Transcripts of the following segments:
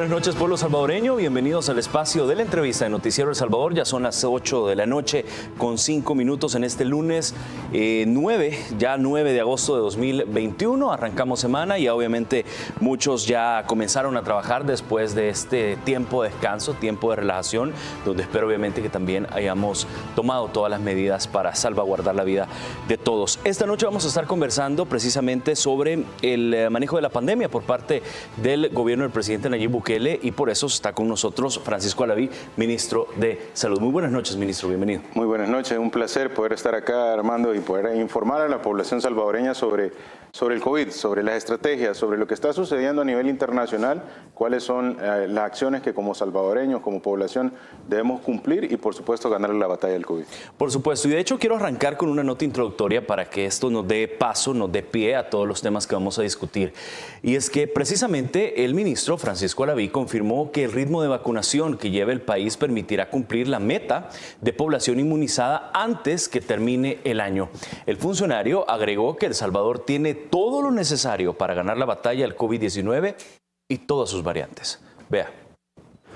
Buenas noches, pueblo salvadoreño. Bienvenidos al espacio de la entrevista de Noticiero El Salvador. Ya son las 8 de la noche con 5 minutos en este lunes 9 de agosto de 2021. Arrancamos semana y obviamente muchos ya comenzaron a trabajar después de este tiempo de descanso, tiempo de relajación, donde espero obviamente que también hayamos tomado todas las medidas para salvaguardar la vida de todos. Esta noche vamos a estar conversando precisamente sobre el manejo de la pandemia por parte del gobierno del presidente Nayib Bukele, y por eso está con nosotros Francisco Alaví, ministro de Salud. Muy buenas noches, ministro, bienvenido. Muy buenas noches, un placer poder estar acá, Armando, y poder informar a la población salvadoreña sobre el COVID, sobre las estrategias, sobre lo que está sucediendo a nivel internacional, cuáles son las acciones que como salvadoreños, como población, debemos cumplir y, por supuesto, ganar la batalla del COVID. Por supuesto, y de hecho quiero arrancar con una nota introductoria para que esto nos dé paso, nos dé pie a todos los temas que vamos a discutir. Y es que precisamente el ministro Francisco Alaví confirmó que el ritmo de vacunación que lleva el país permitirá cumplir la meta de población inmunizada antes que termine el año. El funcionario agregó que El Salvador tiene todo lo necesario para ganar la batalla al COVID-19 y todas sus variantes. Vea.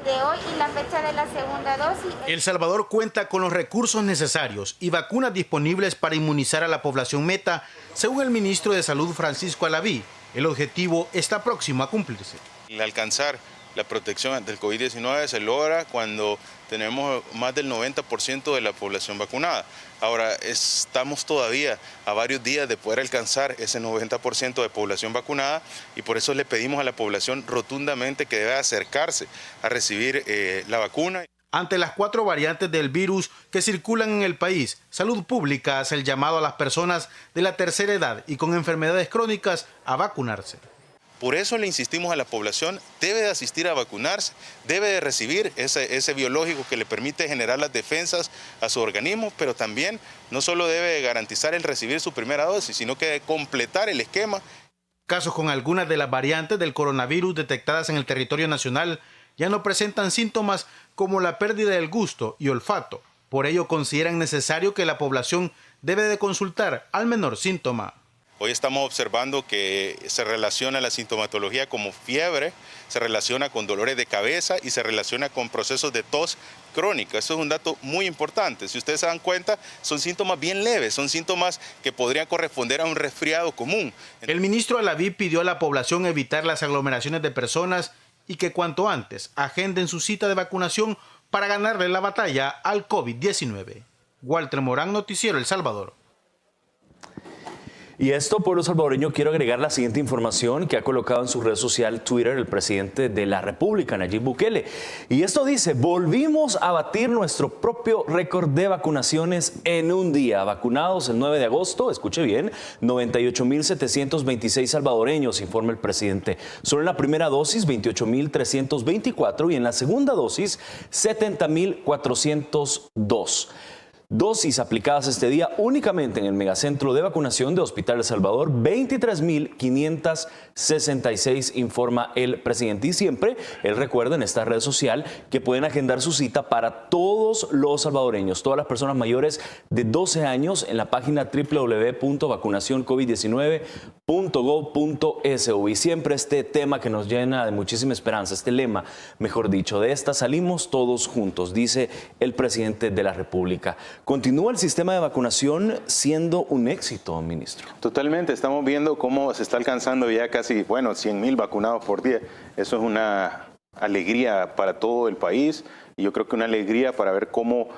De hoy y la fecha de la segunda dosis. El Salvador cuenta con los recursos necesarios y vacunas disponibles para inmunizar a la población meta, según el ministro de Salud Francisco Alaví. El objetivo está próximo a cumplirse. El alcanzar la protección ante el COVID-19 se logra cuando tenemos más del 90% de la población vacunada. Ahora, estamos todavía a varios días de poder alcanzar ese 90% de población vacunada, y por eso le pedimos a la población rotundamente que debe acercarse a recibir la vacuna. Ante las 4 variantes del virus que circulan en el país, Salud Pública hace el llamado a las personas de la tercera edad y con enfermedades crónicas a vacunarse. Por eso le insistimos a la población, debe de asistir a vacunarse, debe de recibir ese biológico que le permite generar las defensas a su organismo, pero también no solo debe de garantizar el recibir su primera dosis, sino que debe completar el esquema. Casos con algunas de las variantes del coronavirus detectadas en el territorio nacional ya no presentan síntomas como la pérdida del gusto y olfato. Por ello consideran necesario que la población debe de consultar al menor síntoma. Hoy estamos observando que se relaciona la sintomatología como fiebre, se relaciona con dolores de cabeza y se relaciona con procesos de tos crónica. Eso es un dato muy importante. Si ustedes se dan cuenta, son síntomas bien leves, son síntomas que podrían corresponder a un resfriado común. El ministro Alaví pidió a la población evitar las aglomeraciones de personas y que cuanto antes agenden su cita de vacunación para ganarle la batalla al COVID-19. Walter Morán, Noticiero El Salvador. Y esto, pueblo salvadoreño, quiero agregar la siguiente información que ha colocado en su red social Twitter el presidente de la República, Nayib Bukele. Y esto dice: volvimos a batir nuestro propio récord de vacunaciones en un día. Vacunados el 9 de agosto, escuche bien, 98.726 salvadoreños, informa el presidente. Solo en la primera dosis, 28.324, y en la segunda dosis, 70.402. Dosis aplicadas este día únicamente en el megacentro de vacunación de Hospital El Salvador, 23.566, informa el presidente. Y siempre él recuerda en esta red social que pueden agendar su cita para todos los salvadoreños, todas las personas mayores de 12 años en la página www.vacunacioncovid19.gov.sv. Y siempre este tema que nos llena de muchísima esperanza, este lema, mejor dicho, de esta salimos todos juntos, dice el presidente de la República. ¿Continúa el sistema de vacunación siendo un éxito, ministro? Totalmente, estamos viendo cómo se está alcanzando ya casi, 100,000 vacunados por día. Eso es una alegría para todo el país, y yo creo que una alegría para ver cómo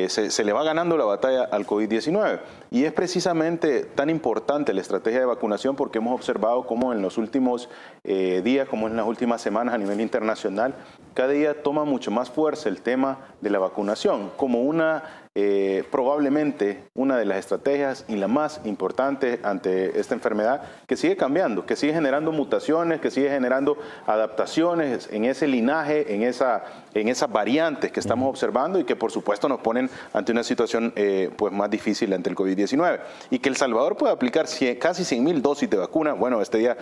se le va ganando la batalla al COVID-19. Y es precisamente tan importante la estrategia de vacunación porque hemos observado cómo en los últimos días, como en las últimas semanas a nivel internacional, cada día toma mucho más fuerza el tema de la vacunación como probablemente una de las estrategias y la más importante ante esta enfermedad, que sigue cambiando, que sigue generando mutaciones, que sigue generando adaptaciones en ese linaje, en esas variantes que estamos observando, y que por supuesto nos ponen ante una situación pues más difícil ante el COVID-19. Y que El Salvador pueda aplicar casi 100,000 dosis de vacuna. Bueno, este día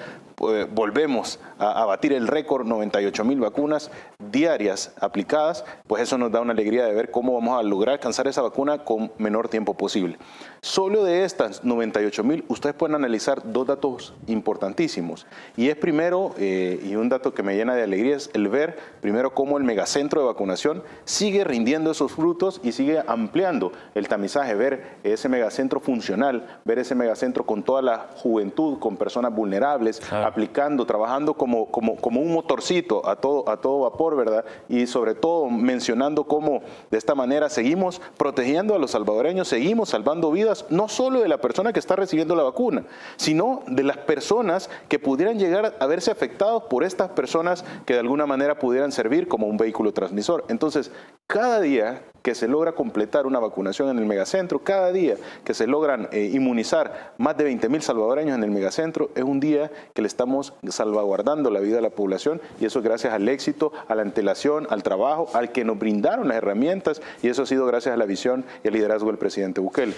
volvemos a batir el récord, 98,000 vacunas diarias aplicadas, pues eso nos da una alegría de ver cómo vamos a lograr alcanzar esa vacuna con menor tiempo posible. Solo de estas 98,000, ustedes pueden analizar dos datos importantísimos. Y es primero, y un dato que me llena de alegría, es el ver primero cómo el megacentro de vacunación sigue rindiendo esos frutos y sigue ampliando el tamizaje, ver ese megacentro funcional, ver ese megacentro con toda la juventud, con personas vulnerables, aplicando, trabajando como un motorcito a todo vapor, ¿verdad? Y sobre todo mencionando cómo de esta manera seguimos protegiendo a los salvadoreños, seguimos salvando vidas, no solo de la persona que está recibiendo la vacuna, sino de las personas que pudieran llegar a verse afectados por estas personas que de alguna manera pudieran servir como un vehículo transmisor. Entonces, cada día que se logra completar una vacunación en el megacentro, cada día que se logran inmunizar más de 20,000 salvadoreños en el megacentro, es un día que le estamos salvaguardando la vida a la población, y eso es gracias al éxito, a la antelación, al trabajo, al que nos brindaron las herramientas, y eso ha sido gracias a la visión y al liderazgo del presidente Bukele.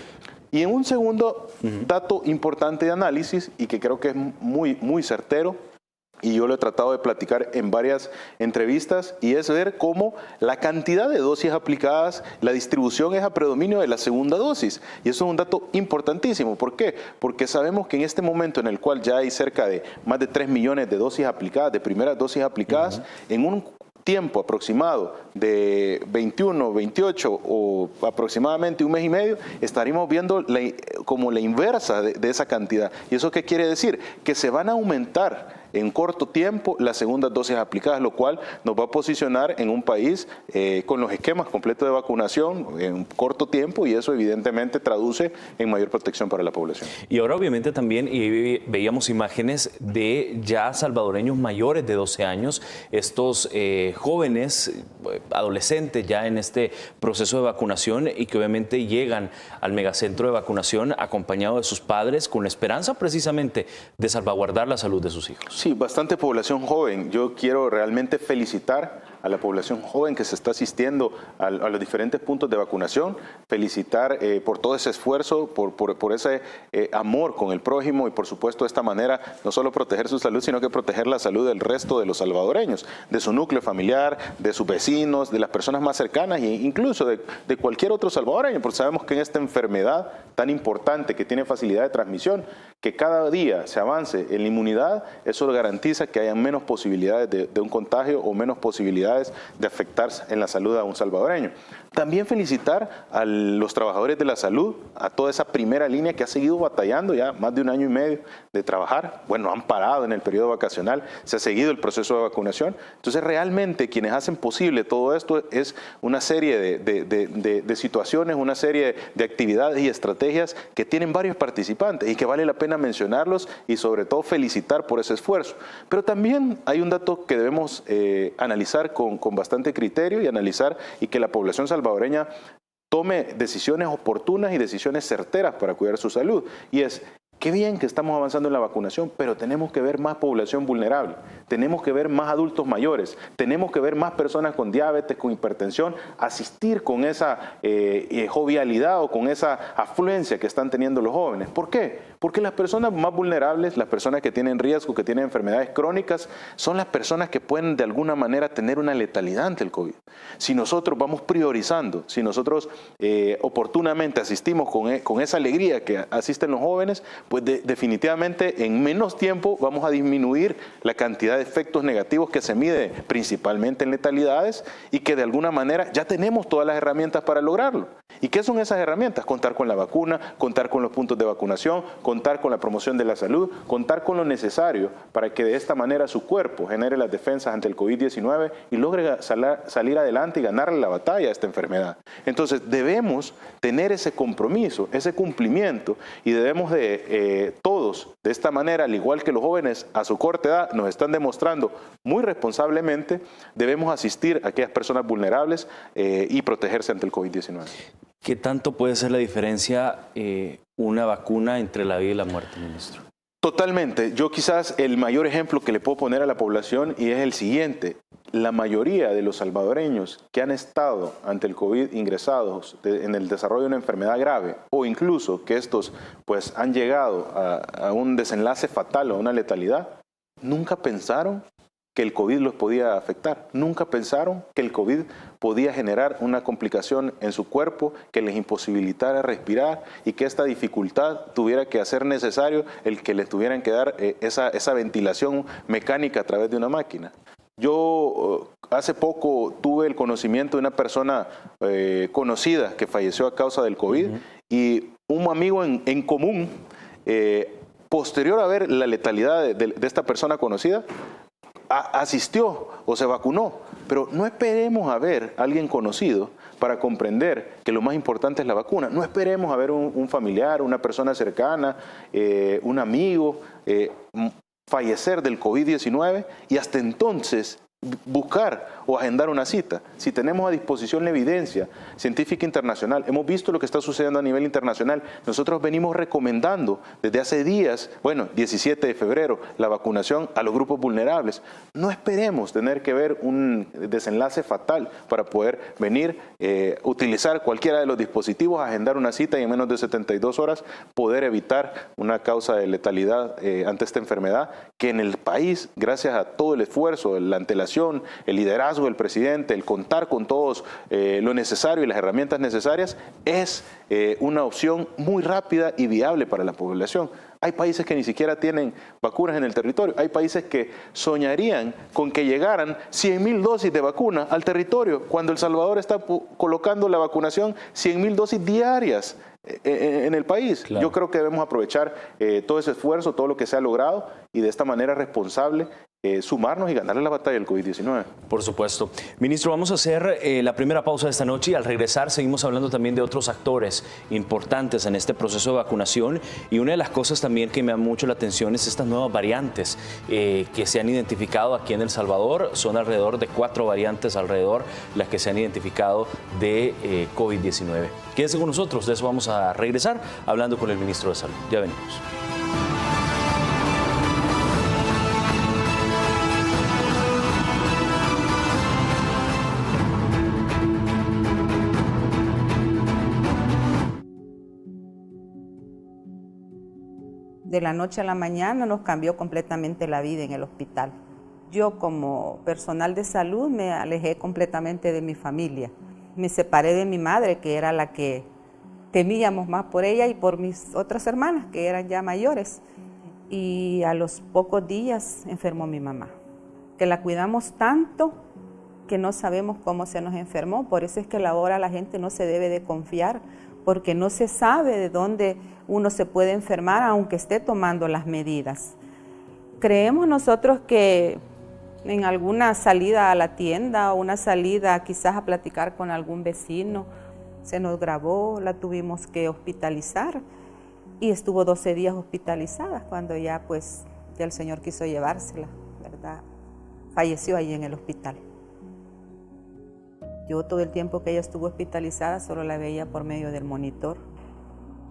Y en un segundo dato importante de análisis, y que creo que es muy certero, y yo lo he tratado de platicar en varias entrevistas, y es ver cómo la cantidad de dosis aplicadas, la distribución es a predominio de la segunda dosis. Y eso es un dato importantísimo. ¿Por qué? Porque sabemos que en este momento en el cual ya hay cerca de más de 3 millones de dosis aplicadas, de primeras dosis aplicadas, en un tiempo aproximado de 21, 28 o aproximadamente un mes y medio, estaríamos viendo como la inversa de esa cantidad. ¿Y eso qué quiere decir? Que se van a aumentar en corto tiempo las segundas dosis aplicadas, lo cual nos va a posicionar en un país con los esquemas completos de vacunación en corto tiempo, y eso evidentemente traduce en mayor protección para la población. Y ahora obviamente también veíamos imágenes de ya salvadoreños mayores de 12 años, estos jóvenes, adolescentes ya en este proceso de vacunación, y que obviamente llegan al megacentro de vacunación acompañados de sus padres con la esperanza precisamente de salvaguardar la salud de sus hijos. Sí, bastante población joven. Yo quiero realmente felicitar a la población joven que se está asistiendo a los diferentes puntos de vacunación, felicitar por todo ese esfuerzo, por ese amor con el prójimo, y por supuesto de esta manera no solo proteger su salud, sino que proteger la salud del resto de los salvadoreños, de su núcleo familiar, de sus vecinos, de las personas más cercanas, e incluso de cualquier otro salvadoreño, porque sabemos que en esta enfermedad tan importante que tiene facilidad de transmisión, que cada día se avance en la inmunidad, eso garantiza que haya menos posibilidades de un contagio o menos posibilidades de afectar en la salud a un salvadoreño. También felicitar a los trabajadores de la salud, a toda esa primera línea que ha seguido batallando ya más de 1 año y medio de trabajar. Bueno, han parado en el periodo vacacional, se ha seguido el proceso de vacunación. Entonces, realmente quienes hacen posible todo esto es una serie de situaciones, una serie de actividades y estrategias que tienen varios participantes y que vale la pena mencionarlos y sobre todo felicitar por ese esfuerzo. Pero también hay un dato que debemos analizar con bastante criterio y que la población salvadoreña tome decisiones oportunas y decisiones certeras para cuidar su salud. Y es, qué bien que estamos avanzando en la vacunación, pero tenemos que ver más población vulnerable, tenemos que ver más adultos mayores, tenemos que ver más personas con diabetes, con hipertensión, asistir con esa jovialidad o con esa afluencia que están teniendo los jóvenes. ¿Por qué? Porque las personas más vulnerables, las personas que tienen riesgo, que tienen enfermedades crónicas, son las personas que pueden de alguna manera tener una letalidad ante el COVID. Si nosotros vamos priorizando, si nosotros oportunamente asistimos con esa alegría que asisten los jóvenes, pues definitivamente en menos tiempo vamos a disminuir la cantidad de efectos negativos que se mide principalmente en letalidades, y que de alguna manera ya tenemos todas las herramientas para lograrlo. ¿Y qué son esas herramientas? Contar con la vacuna, contar con los puntos de vacunación, contar con la promoción de la salud, contar con lo necesario para que de esta manera su cuerpo genere las defensas ante el COVID-19 y logre salir adelante y ganarle la batalla a esta enfermedad. Entonces debemos tener ese compromiso, ese cumplimiento, y debemos todos, de esta manera, al igual que los jóvenes a su corta edad nos están demostrando muy responsablemente, debemos asistir a aquellas personas vulnerables y protegerse ante el COVID-19. ¿Qué tanto puede ser la diferencia una vacuna entre la vida y la muerte, ministro? Totalmente. Yo quizás el mayor ejemplo que le puedo poner a la población y es el siguiente. La mayoría de los salvadoreños que han estado ante el COVID ingresados en el desarrollo de una enfermedad grave, o incluso que estos pues han llegado a un desenlace fatal o a una letalidad, nunca pensaron que el COVID los podía afectar. Nunca pensaron que el COVID podía generar una complicación en su cuerpo que les imposibilitara respirar y que esta dificultad tuviera que hacer necesario el que les tuvieran que dar esa ventilación mecánica a través de una máquina. Yo hace poco tuve el conocimiento de una persona conocida que falleció a causa del COVID y un amigo en común, posterior a ver la letalidad de esta persona conocida, asistió o se vacunó. Pero no esperemos a ver a alguien conocido para comprender que lo más importante es la vacuna. No esperemos a ver un familiar, una persona cercana, un amigo fallecer del COVID-19 y hasta entonces buscar o agendar una cita. Si tenemos a disposición la evidencia científica internacional, hemos visto lo que está sucediendo a nivel internacional, nosotros venimos recomendando desde hace días, 17 de febrero, la vacunación a los grupos vulnerables. No esperemos tener que ver un desenlace fatal para poder venir, utilizar cualquiera de los dispositivos, agendar una cita y en menos de 72 horas poder evitar una causa de letalidad ante esta enfermedad que en el país, gracias a todo el esfuerzo, la antelación, el liderazgo del presidente, el contar con todos lo necesario y las herramientas necesarias, es una opción muy rápida y viable para la población. Hay países que ni siquiera tienen vacunas en el territorio. Hay países que soñarían con que llegaran 100.000 dosis de vacuna al territorio, cuando El Salvador está colocando la vacunación 100.000 dosis diarias en el país. Claro. Yo creo que debemos aprovechar todo ese esfuerzo, todo lo que se ha logrado y de esta manera responsable sumarnos y ganarle la batalla del COVID-19. Por supuesto. Ministro, vamos a hacer la primera pausa de esta noche y al regresar seguimos hablando también de otros actores importantes en este proceso de vacunación y una de las cosas también que me da mucho la atención es estas nuevas variantes que se han identificado aquí en El Salvador. Son alrededor de 4 variantes alrededor las que se han identificado de COVID-19. Quédense con nosotros, de eso vamos a regresar hablando con el ministro de Salud. Ya venimos. De la noche a la mañana nos cambió completamente la vida en el hospital. Yo como personal de salud me alejé completamente de mi familia. Me separé de mi madre, que era la que temíamos más por ella y por mis otras hermanas, que eran ya mayores. Y a los pocos días enfermó mi mamá, que la cuidamos tanto que no sabemos cómo se nos enfermó. Por eso es que ahora la gente no se debe de confiar, porque no se sabe de dónde uno se puede enfermar aunque esté tomando las medidas. Creemos nosotros que en alguna salida a la tienda o una salida quizás a platicar con algún vecino, se nos grabó, la tuvimos que hospitalizar y estuvo 12 días hospitalizada cuando ya el Señor quiso llevársela, ¿verdad? Falleció ahí en el hospital. Yo todo el tiempo que ella estuvo hospitalizada solo la veía por medio del monitor.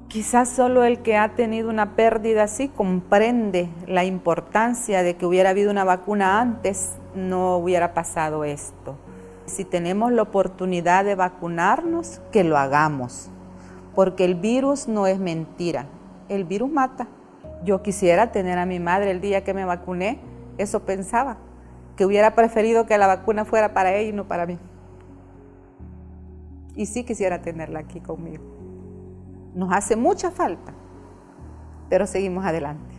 Quizás solo el que ha tenido una pérdida así comprende la importancia de que hubiera habido una vacuna antes, no hubiera pasado esto. Si tenemos la oportunidad de vacunarnos, que lo hagamos, porque el virus no es mentira, el virus mata. Yo quisiera tener a mi madre el día que me vacuné, eso pensaba, que hubiera preferido que la vacuna fuera para ella y no para mí. Y sí quisiera tenerla aquí conmigo. Nos hace mucha falta, pero seguimos adelante.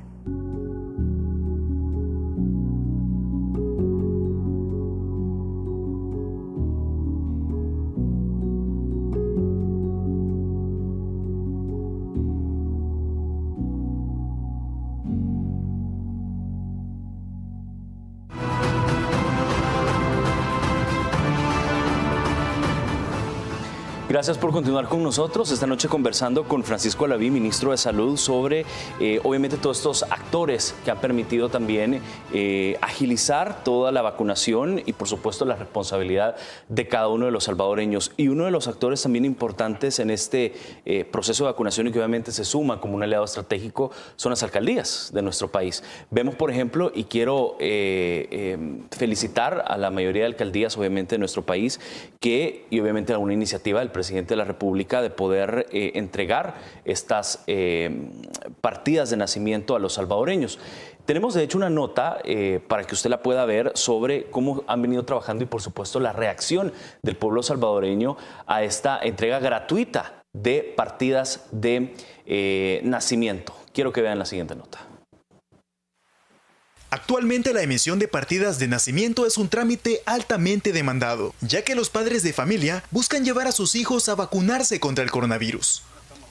Gracias por continuar con nosotros. Esta noche conversando con Francisco Alaví, ministro de Salud, sobre obviamente todos estos actores que han permitido también agilizar toda la vacunación y por supuesto la responsabilidad de cada uno de los salvadoreños. Y uno de los actores también importantes en este proceso de vacunación y que obviamente se suma como un aliado estratégico son las alcaldías de nuestro país. Vemos, por ejemplo, y quiero felicitar a la mayoría de alcaldías obviamente de nuestro país y obviamente a una iniciativa del presidente de la República de poder entregar estas partidas de nacimiento a los salvadoreños. Tenemos de hecho una nota para que usted la pueda ver sobre cómo han venido trabajando y por supuesto la reacción del pueblo salvadoreño a esta entrega gratuita de partidas de nacimiento. Quiero que vean la siguiente nota. Actualmente la emisión de partidas de nacimiento es un trámite altamente demandado, ya que los padres de familia buscan llevar a sus hijos a vacunarse contra el coronavirus.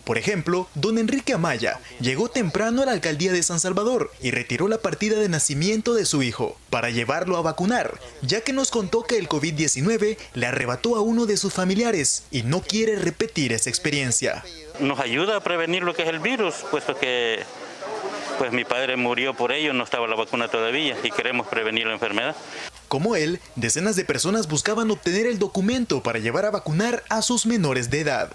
Por ejemplo, don Enrique Amaya llegó temprano a la alcaldía de San Salvador y retiró la partida de nacimiento de su hijo para llevarlo a vacunar, ya que nos contó que el COVID-19 le arrebató a uno de sus familiares y no quiere repetir esa experiencia. Nos ayuda a prevenir lo que es el virus, puesto que pues mi padre murió por ello, no estaba la vacuna todavía y queremos prevenir la enfermedad. Como él, decenas de personas buscaban obtener el documento para llevar a vacunar a sus menores de edad.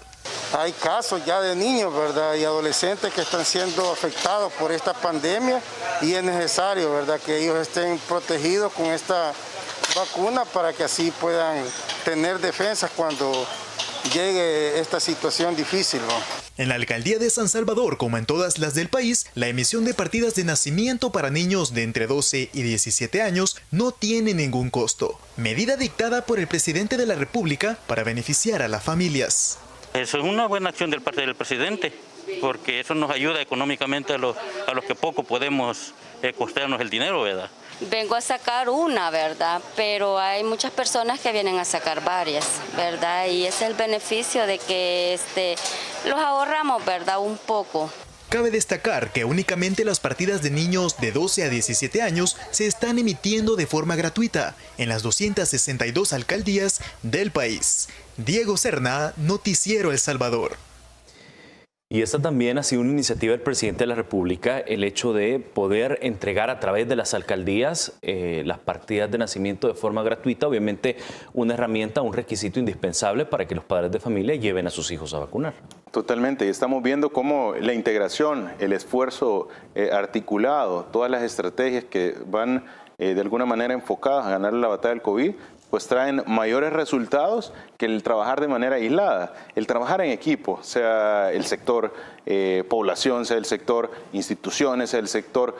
Hay casos ya de niños, ¿verdad?, y adolescentes que están siendo afectados por esta pandemia y es necesario, ¿verdad?, que ellos estén protegidos con esta vacuna para que así puedan tener defensas cuando llegue esta situación difícil, ¿no? En la alcaldía de San Salvador, como en todas las del país, la emisión de partidas de nacimiento para niños de entre 12 y 17 años no tiene ningún costo. Medida dictada por el presidente de la República para beneficiar a las familias. Eso es una buena acción del parte del presidente, porque eso nos ayuda económicamente a los que poco podemos costearnos el dinero, ¿verdad? Vengo a sacar una, ¿verdad? Pero hay muchas personas que vienen a sacar varias, ¿verdad? Y ese es el beneficio de que los ahorramos, ¿verdad? Un poco. Cabe destacar que únicamente las partidas de niños de 12 a 17 años se están emitiendo de forma gratuita en las 262 alcaldías del país. Diego Serna, Noticiero El Salvador. Y esta también ha sido una iniciativa del presidente de la República, el hecho de poder entregar a través de las alcaldías las partidas de nacimiento de forma gratuita, obviamente una herramienta, un requisito indispensable para que los padres de familia lleven a sus hijos a vacunar. Totalmente, y estamos viendo cómo la integración, el esfuerzo articulado, todas las estrategias que van de alguna manera enfocadas a ganar la batalla del COVID, pues traen mayores resultados que el trabajar de manera aislada. El trabajar en equipo, sea el sector población, sea el sector instituciones, sea el sector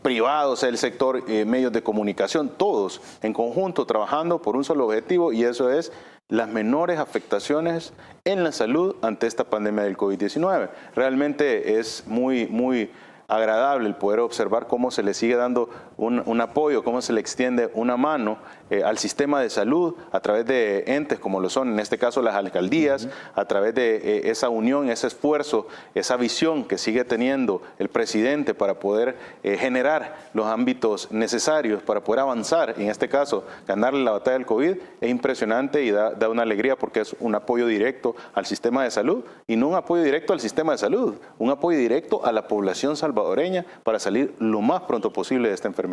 privado, sea el sector medios de comunicación, todos en conjunto trabajando por un solo objetivo, y eso es las menores afectaciones en la salud ante esta pandemia del COVID-19. Realmente es muy agradable el poder observar cómo se le sigue dando un apoyo, cómo se le extiende una mano al sistema de salud a través de entes como lo son, en este caso, las alcaldías, a través de esa unión, ese esfuerzo, esa visión que sigue teniendo el presidente para poder generar los ámbitos necesarios para poder avanzar, en este caso, ganarle la batalla del COVID, es impresionante y da una alegría porque es un apoyo directo al sistema de salud y no un apoyo directo al sistema de salud, un apoyo directo a la población salvadoreña para salir lo más pronto posible de esta enfermedad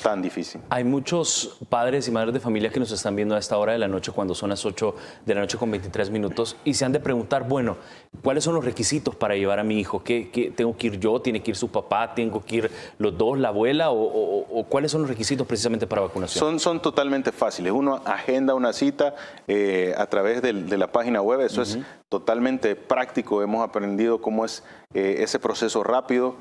tan difícil. Hay muchos padres y madres de familia que nos están viendo a esta hora de la noche, cuando son las 8 de la noche con 23 minutos, y se han de preguntar, bueno, ¿cuáles son los requisitos para llevar a mi hijo? ¿Qué tengo que ir yo? ¿Tiene que ir su papá? ¿Tengo que ir los dos, la abuela? ¿O cuáles son los requisitos precisamente para vacunación? Son totalmente fáciles. Uno agenda una cita a través de la página web. Eso es totalmente práctico. Hemos aprendido cómo es ese proceso rápido.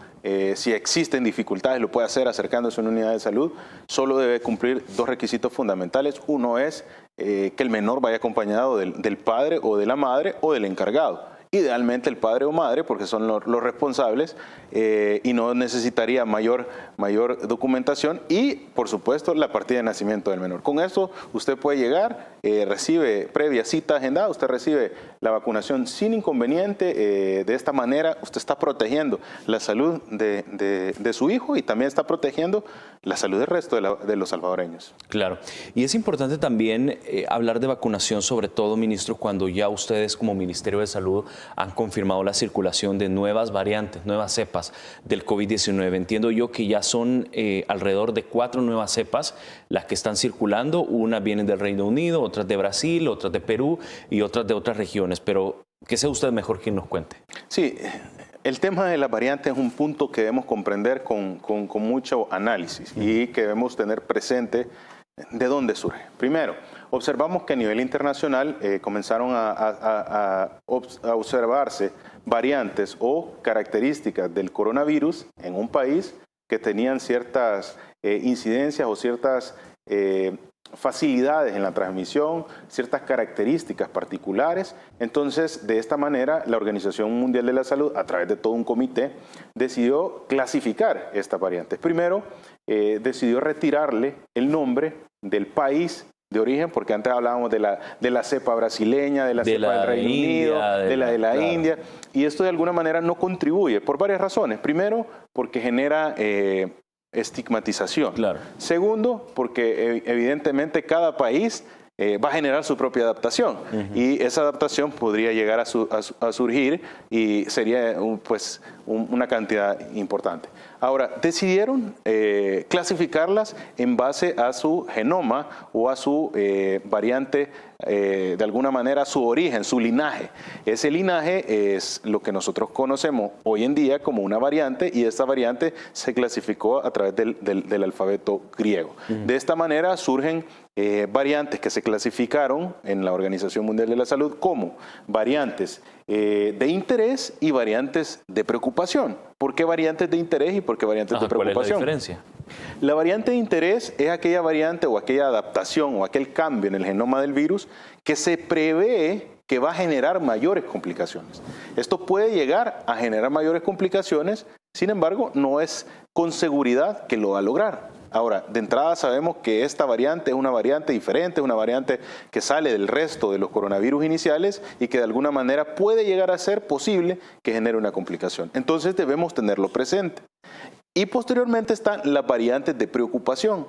Si existen dificultades, lo puede hacer acercándose a una unidad de salud. Solo debe cumplir dos requisitos fundamentales. Uno es que el menor vaya acompañado del padre o de la madre o del encargado. Idealmente el padre o madre, porque son los responsables y no necesitaría mayor documentación, y por supuesto la partida de nacimiento del menor. Con eso usted puede llegar, recibe previa cita agendada, usted recibe la vacunación sin inconveniente. De esta manera usted está protegiendo la salud de su hijo y también está protegiendo la salud del resto de los salvadoreños. Claro, y es importante también hablar de vacunación, sobre todo, ministro, cuando ya ustedes como Ministerio de Salud han confirmado la circulación de nuevas variantes, nuevas cepas del COVID-19. Entiendo yo que ya son alrededor de 4 nuevas cepas las que están circulando. Unas vienen del Reino Unido, otras de Brasil, otras de Perú y otras de otras regiones. Pero que sea usted mejor quien nos cuente. Sí, el tema de las variantes es un punto que debemos comprender con mucho análisis y que debemos tener presente ¿De dónde surge? Primero, observamos que a nivel internacional comenzaron a observarse variantes o características del coronavirus en un país que tenían ciertas incidencias o ciertas facilidades en la transmisión, ciertas características particulares. Entonces, de esta manera, la Organización Mundial de la Salud, a través de todo un comité, decidió clasificar estas variantes. Primero, decidió retirarle el nombre del país de origen, porque antes hablábamos de la cepa brasileña, de la cepa del Reino Unido, de la India, y esto de alguna manera no contribuye por varias razones. Primero, porque genera estigmatización. Claro. Segundo, porque evidentemente cada país va a generar su propia adaptación, y esa adaptación podría llegar a surgir y sería una cantidad importante. Ahora, decidieron clasificarlas en base a su genoma o a su variante, de alguna manera a su origen, su linaje. Ese linaje es lo que nosotros conocemos hoy en día como una variante, y esta variante se clasificó a través del alfabeto griego. De esta manera surgen variantes que se clasificaron en la Organización Mundial de la Salud como variantes de interés y variantes de preocupación. ¿Por qué variantes de interés y por qué variantes de preocupación? ¿Cuál es la diferencia? La variante de interés es aquella variante o aquella adaptación o aquel cambio en el genoma del virus que se prevé que va a generar mayores complicaciones. Esto puede llegar a generar mayores complicaciones, sin embargo, no es con seguridad que lo va a lograr. Ahora, de entrada sabemos que esta variante es una variante diferente, es una variante que sale del resto de los coronavirus iniciales y que de alguna manera puede llegar a ser posible que genere una complicación. Entonces debemos tenerlo presente. Y posteriormente están las variantes de preocupación.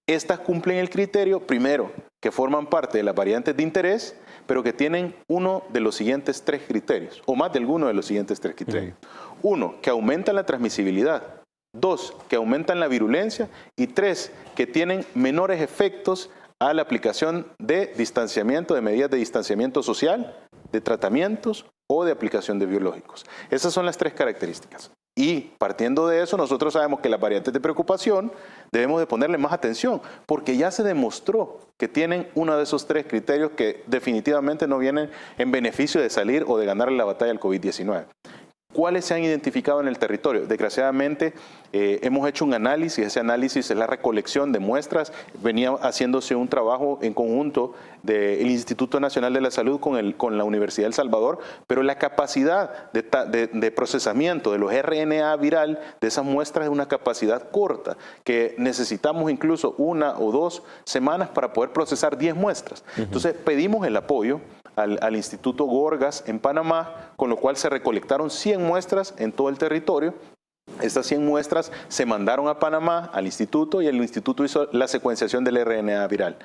Estas cumplen el criterio, primero, que forman parte de las variantes de interés, pero que tienen uno de los siguientes 3 criterios, o más de alguno de los siguientes 3 criterios. Uno, que aumentan la transmisibilidad. 2, que aumentan la virulencia, y 3, que tienen menores efectos a la aplicación de distanciamiento, de medidas de distanciamiento social, de tratamientos o de aplicación de biológicos. Esas son las 3 características. Y partiendo de eso, nosotros sabemos que las variantes de preocupación debemos de ponerle más atención, porque ya se demostró que tienen uno de esos 3 criterios que definitivamente no vienen en beneficio de salir o de ganar la batalla al COVID-19. ¿Cuáles se han identificado en el territorio? Desgraciadamente, hemos hecho un análisis. Ese análisis es la recolección de muestras. Venía haciéndose un trabajo en conjunto del Instituto Nacional de la Salud con la Universidad de El Salvador, pero la capacidad de procesamiento de los RNA viral de esas muestras es una capacidad corta, que necesitamos incluso 1 o 2 semanas para poder procesar 10 muestras. Entonces, pedimos el apoyo al Instituto Gorgas en Panamá, con lo cual se recolectaron 100 muestras en todo el territorio. Estas 100 muestras se mandaron a Panamá, al instituto, y el instituto hizo la secuenciación del RNA viral.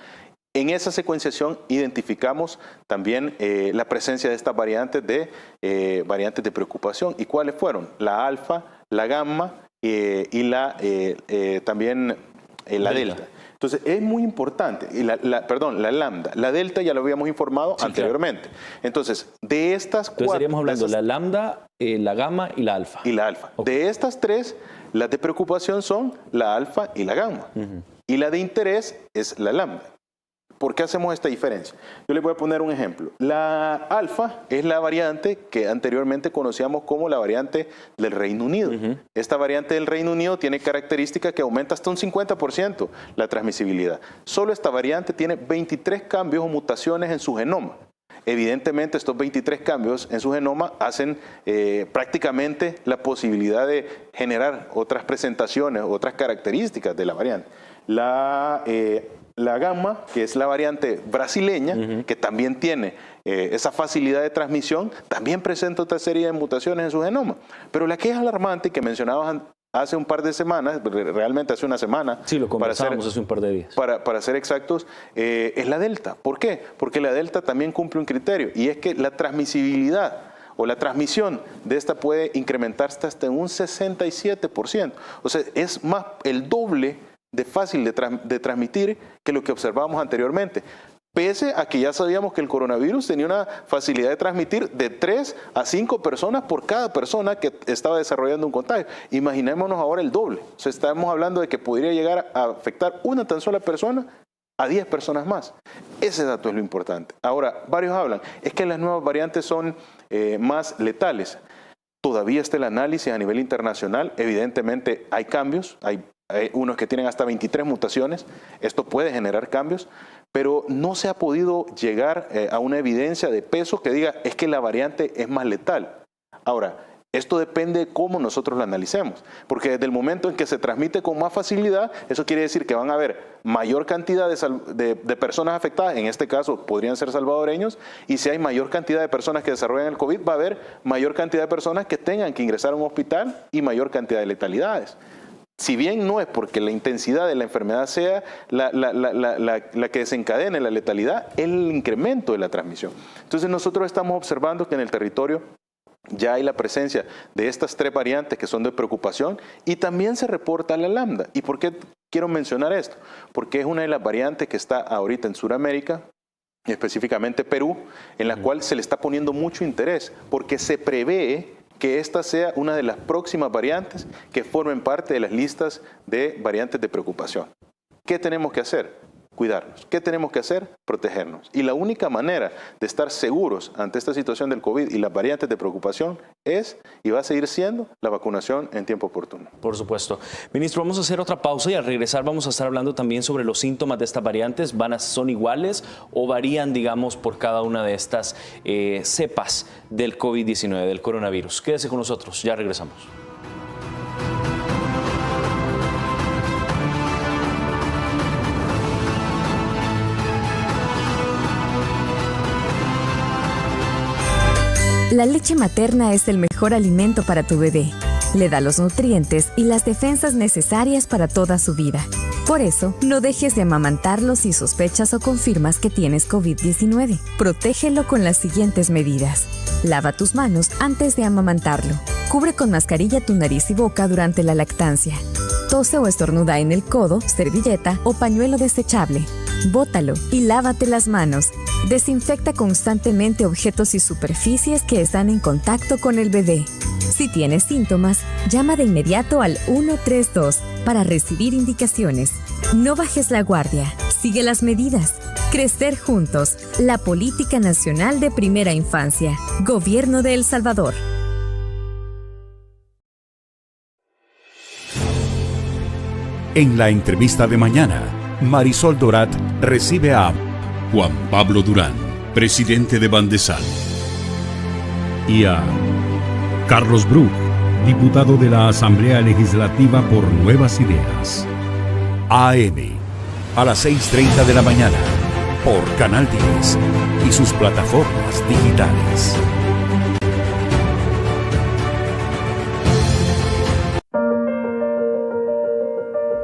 En esa secuenciación identificamos también la presencia de estas variantes de preocupación. ¿Y cuáles fueron? La alfa, la gamma y también la delta. Entonces, es muy importante, y la lambda. La delta ya lo habíamos informado anteriormente. Claro. Entonces, de estas 4... Entonces, estaríamos hablando de la lambda, la gamma y la alfa. Y la alfa. Okay. De estas 3, las de preocupación son la alfa y la gamma. Y la de interés es la lambda. ¿Por qué hacemos esta diferencia? Yo les voy a poner un ejemplo. La alfa es la variante que anteriormente conocíamos como la variante del Reino Unido. Esta variante del Reino Unido tiene características que aumenta hasta un 50% la transmisibilidad. Solo esta variante tiene 23 cambios o mutaciones en su genoma. Evidentemente, estos 23 cambios en su genoma hacen prácticamente la posibilidad de generar otras presentaciones, otras características de la variante. La gamma, que es la variante brasileña, que también tiene esa facilidad de transmisión, también presenta otra serie de mutaciones en su genoma. Pero la que es alarmante, que mencionabas hace un par de semanas, realmente hace una semana. Sí, lo conversábamos hace un par de días. Para ser exactos, es la delta. ¿Por qué? Porque la delta también cumple un criterio, y es que la transmisibilidad o la transmisión de esta puede incrementarse hasta en un 67%. O sea, es más el doble de fácil de transmitir que lo que observábamos anteriormente, pese a que ya sabíamos que el coronavirus tenía una facilidad de transmitir de 3 a 5 personas por cada persona que estaba desarrollando un contagio. Imaginémonos ahora el doble. O sea, estamos hablando de que podría llegar a afectar una tan sola persona a 10 personas más. Ese dato es lo importante. Ahora, varios hablan, es que las nuevas variantes son más letales. Todavía está el análisis a nivel internacional. Evidentemente hay cambios, hay unos que tienen hasta 23 mutaciones. Esto puede generar cambios, pero no se ha podido llegar a una evidencia de peso que diga es que la variante es más letal. Ahora, esto depende de cómo nosotros la analicemos, porque desde el momento en que se transmite con más facilidad, eso quiere decir que van a haber mayor cantidad de personas afectadas, en este caso podrían ser salvadoreños, y si hay mayor cantidad de personas que desarrollan el COVID, va a haber mayor cantidad de personas que tengan que ingresar a un hospital y mayor cantidad de letalidades. Si bien no es porque la intensidad de la enfermedad sea la que desencadene la letalidad, es el incremento de la transmisión. Entonces nosotros estamos observando que en el territorio ya hay la presencia de estas 3 variantes que son de preocupación y también se reporta la lambda. ¿Y por qué quiero mencionar esto? Porque es una de las variantes que está ahorita en Sudamérica, específicamente Perú, en la cual se le está poniendo mucho interés, porque se prevé que esta sea una de las próximas variantes que formen parte de las listas de variantes de preocupación. ¿Qué tenemos que hacer? Cuidarnos. ¿Qué tenemos que hacer? Protegernos. Y la única manera de estar seguros ante esta situación del COVID y las variantes de preocupación es, y va a seguir siendo, la vacunación en tiempo oportuno. Por supuesto. Ministro, vamos a hacer otra pausa y al regresar vamos a estar hablando también sobre los síntomas de estas variantes. ¿Son iguales o varían, digamos, por cada una de estas cepas del COVID-19, del coronavirus? Quédese con nosotros, ya regresamos. La leche materna es el mejor alimento para tu bebé. Le da los nutrientes y las defensas necesarias para toda su vida. Por eso, no dejes de amamantarlo si sospechas o confirmas que tienes COVID-19. Protégelo con las siguientes medidas. Lava tus manos antes de amamantarlo. Cubre con mascarilla tu nariz y boca durante la lactancia. Tose o estornuda en el codo, servilleta o pañuelo desechable. Bótalo y lávate las manos. Desinfecta constantemente objetos y superficies que están en contacto con el bebé. Si tienes síntomas, llama de inmediato al 132 para recibir indicaciones. No bajes la guardia. Sigue las medidas. Crecer juntos. La Política Nacional de Primera Infancia. Gobierno de El Salvador. En la entrevista de mañana, Marisol Dorat recibe a Juan Pablo Durán, presidente de Bandesal, y a Carlos Bruch, diputado de la Asamblea Legislativa por Nuevas Ideas. AM, a las 6:30 de la mañana, por Canal 10 y sus plataformas digitales.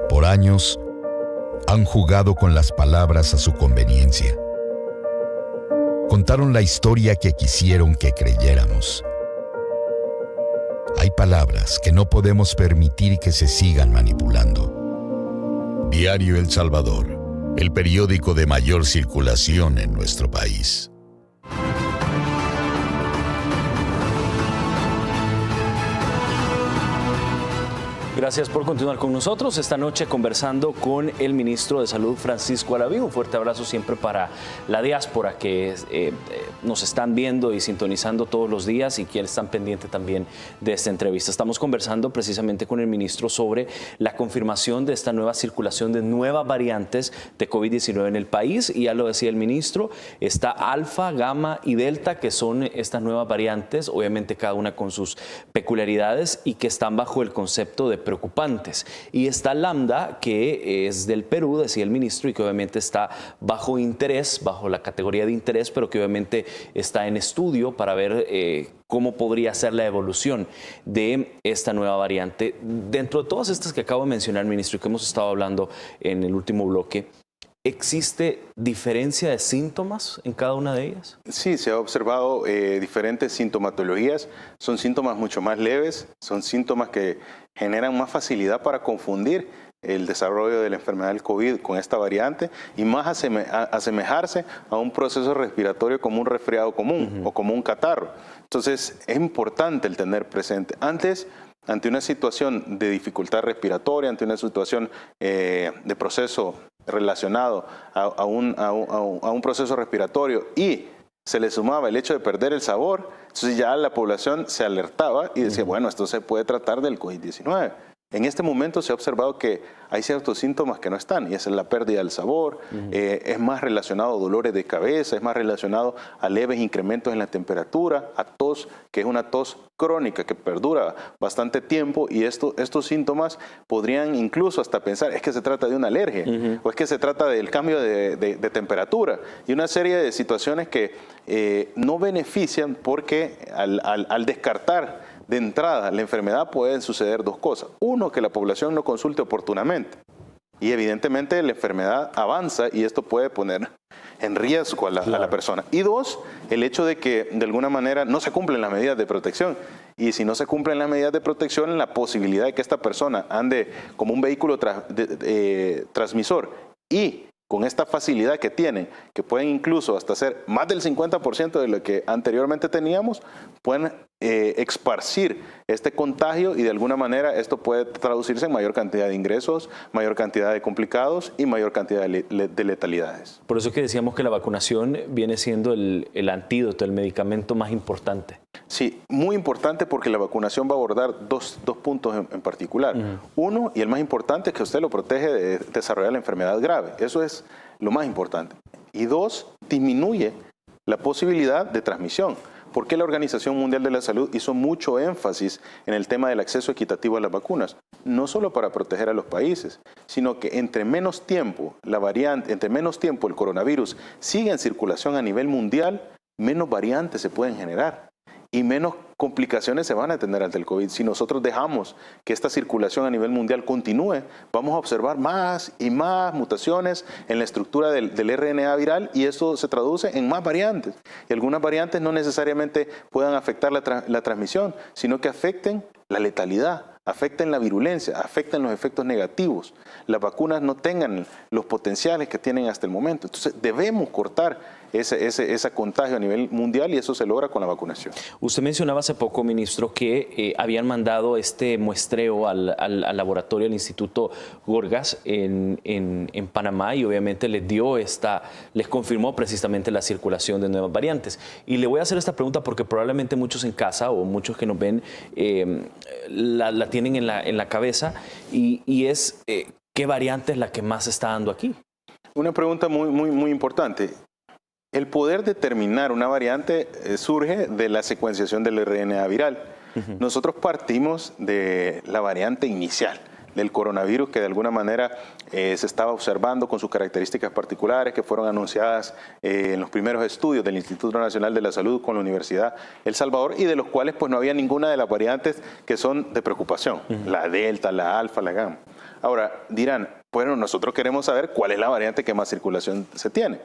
Por años, han jugado con las palabras a su conveniencia. Contaron la historia que quisieron que creyéramos. Hay palabras que no podemos permitir que se sigan manipulando. Diario El Salvador, el periódico de mayor circulación en nuestro país. Gracias por continuar con nosotros esta noche conversando con el ministro de Salud, Francisco Araví. Un fuerte abrazo siempre para la diáspora que nos están viendo y sintonizando todos los días y quienes están pendientes también de esta entrevista. Estamos conversando precisamente con el ministro sobre la confirmación de esta nueva circulación de nuevas variantes de COVID-19 en el país. Y ya lo decía el ministro, está Alfa, Gamma y Delta, que son estas nuevas variantes, obviamente cada una con sus peculiaridades y que están bajo el concepto de preocupantes. Y está Lambda, que es del Perú, decía el ministro, y que obviamente está bajo interés, bajo la categoría de interés, pero que obviamente está en estudio para ver cómo podría ser la evolución de esta nueva variante. Dentro de todas estas que acabo de mencionar, ministro, y que hemos estado hablando en el último bloque, ¿existe diferencia de síntomas en cada una de ellas? Sí, se ha observado diferentes sintomatologías. Son síntomas mucho más leves, son síntomas que generan más facilidad para confundir el desarrollo de la enfermedad del COVID con esta variante y más asemejarse a un proceso respiratorio como un resfriado común o como un catarro. Entonces, es importante el tener presente. Antes ante una situación de dificultad respiratoria, ante una situación de proceso relacionado a un proceso respiratorio y se le sumaba el hecho de perder el sabor, entonces ya la población se alertaba y decía, bueno, esto se puede tratar del COVID-19. En este momento se ha observado que hay ciertos síntomas que no están, y esa es la pérdida del sabor, es más relacionado a dolores de cabeza, es más relacionado a leves incrementos en la temperatura, a tos, que es una tos crónica que perdura bastante tiempo, y estos síntomas podrían incluso hasta pensar, es que se trata de una alergia, o es que se trata del cambio de temperatura, y una serie de situaciones que no benefician porque al descartar de entrada la enfermedad pueden suceder dos cosas. Uno, que la población no consulte oportunamente y evidentemente la enfermedad avanza y esto puede poner en riesgo a la persona. Y dos, el hecho de que de alguna manera no se cumplen las medidas de protección. Y si no se cumplen las medidas de protección, la posibilidad de que esta persona ande como un vehículo transmisor y con esta facilidad que tienen, que pueden incluso hasta ser más del 50% de lo que anteriormente teníamos, pueden esparcir este contagio y de alguna manera esto puede traducirse en mayor cantidad de ingresos, mayor cantidad de complicados y mayor cantidad de letalidades. Por eso es que decíamos que la vacunación viene siendo el antídoto, el medicamento más importante. Sí, muy importante porque la vacunación va a abordar dos puntos en particular. Uno, y el más importante, es que usted lo protege de desarrollar la enfermedad grave. Eso es lo más importante. Y dos, disminuye la posibilidad de transmisión. ¿Por qué la Organización Mundial de la Salud hizo mucho énfasis en el tema del acceso equitativo a las vacunas? No solo para proteger a los países, sino que entre menos tiempo el coronavirus siga en circulación a nivel mundial, menos variantes se pueden generar y menos complicaciones se van a tener ante el COVID. Si nosotros dejamos que esta circulación a nivel mundial continúe, vamos a observar más y más mutaciones en la estructura del RNA viral y eso se traduce en más variantes. Y algunas variantes no necesariamente puedan afectar la transmisión, sino que afecten la letalidad, afecten la virulencia, afecten los efectos negativos. Las vacunas no tengan los potenciales que tienen hasta el momento. Entonces debemos cortar ese contagio a nivel mundial y eso se logra con la vacunación. Usted mencionaba hace poco, ministro, que habían mandado este muestreo al laboratorio del Instituto Gorgas en Panamá y obviamente les confirmó precisamente la circulación de nuevas variantes. Y le voy a hacer esta pregunta porque probablemente muchos en casa o muchos que nos ven la tienen en la cabeza y es ¿qué variante es la que más se está dando aquí? Una pregunta muy importante. El poder determinar una variante surge de la secuenciación del RNA viral. Nosotros partimos de la variante inicial del coronavirus que de alguna manera se estaba observando con sus características particulares que fueron anunciadas en los primeros estudios del Instituto Nacional de la Salud con la Universidad El Salvador y de los cuales pues no había ninguna de las variantes que son de preocupación, la delta, la alfa, la gamma. Ahora dirán, bueno, nosotros queremos saber cuál es la variante que más circulación se tiene.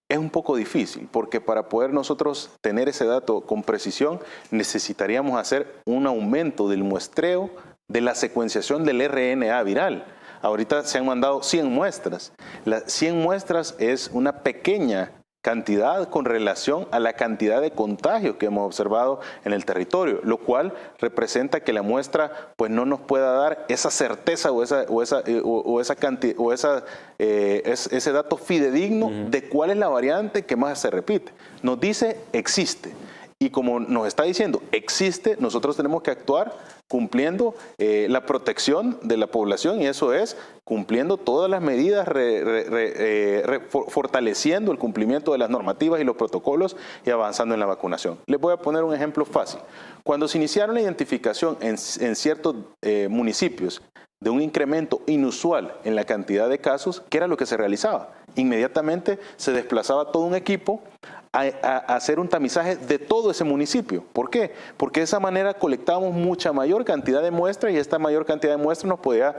Es un poco difícil porque para poder nosotros tener ese dato con precisión necesitaríamos hacer un aumento del muestreo de la secuenciación del RNA viral. Ahorita se han mandado 100 muestras. Las 100 muestras es una pequeña cantidad con relación a la cantidad de contagios que hemos observado en el territorio, lo cual representa que la muestra pues no nos pueda dar esa certeza ese dato fidedigno de cuál es la variante que más se repite. Nos dice existe. Y como nos está diciendo, existe, nosotros tenemos que actuar cumpliendo la protección de la población y eso es cumpliendo todas las medidas, fortaleciendo el cumplimiento de las normativas y los protocolos y avanzando en la vacunación. Les voy a poner un ejemplo fácil. Cuando se iniciaron la identificación en ciertos municipios de un incremento inusual en la cantidad de casos, ¿qué era lo que se realizaba? Inmediatamente se desplazaba todo un equipo a hacer un tamizaje de todo ese municipio. ¿Por qué? Porque de esa manera colectábamos mucha mayor cantidad de muestras y esta mayor cantidad de muestras nos podía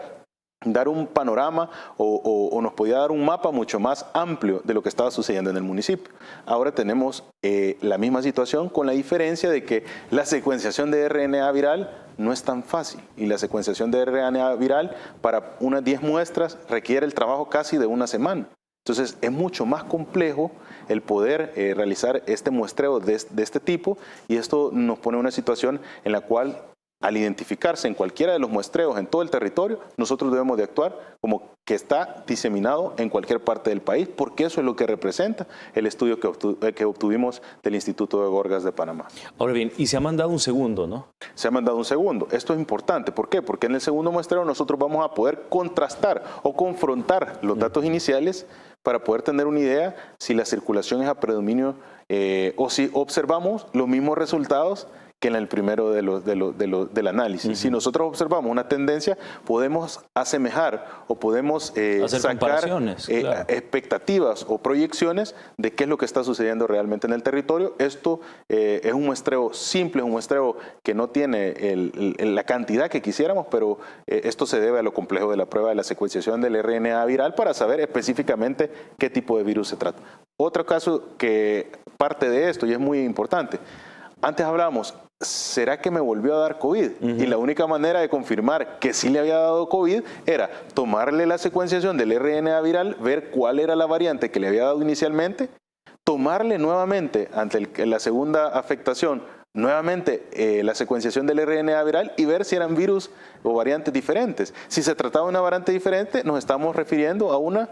dar un panorama o nos podía dar un mapa mucho más amplio de lo que estaba sucediendo en el municipio. Ahora tenemos la misma situación con la diferencia de que la secuenciación de RNA viral no es tan fácil y la secuenciación de RNA viral para unas 10 muestras requiere el trabajo casi de una semana. Entonces es mucho más complejo el poder realizar este muestreo de este tipo y esto nos pone en una situación en la cual al identificarse en cualquiera de los muestreos en todo el territorio, nosotros debemos de actuar como que está diseminado en cualquier parte del país, porque eso es lo que representa el estudio que obtuvimos del Instituto de Gorgas de Panamá. Ahora bien, y se ha mandado un segundo, ¿no? Se ha mandado un segundo. Esto es importante. ¿Por qué? Porque en el segundo muestreo nosotros vamos a poder contrastar o confrontar los datos iniciales para poder tener una idea si la circulación es a predominio o si observamos los mismos resultados que en el primero del análisis. Si nosotros observamos una tendencia, podemos asemejar o podemos sacar expectativas o proyecciones de qué es lo que está sucediendo realmente en el territorio. Esto es un muestreo simple, es un muestreo que no tiene la cantidad que quisiéramos, pero esto se debe a lo complejo de la prueba de la secuenciación del RNA viral para saber específicamente qué tipo de virus se trata. Otro caso que parte de esto, y es muy importante, antes hablábamos, ¿será que me volvió a dar COVID? Y la única manera de confirmar que sí le había dado COVID era tomarle la secuenciación del RNA viral, ver cuál era la variante que le había dado inicialmente, tomarle nuevamente, ante la segunda afectación, nuevamente la secuenciación del RNA viral y ver si eran virus o variantes diferentes. Si se trataba de una variante diferente, nos estamos refiriendo a una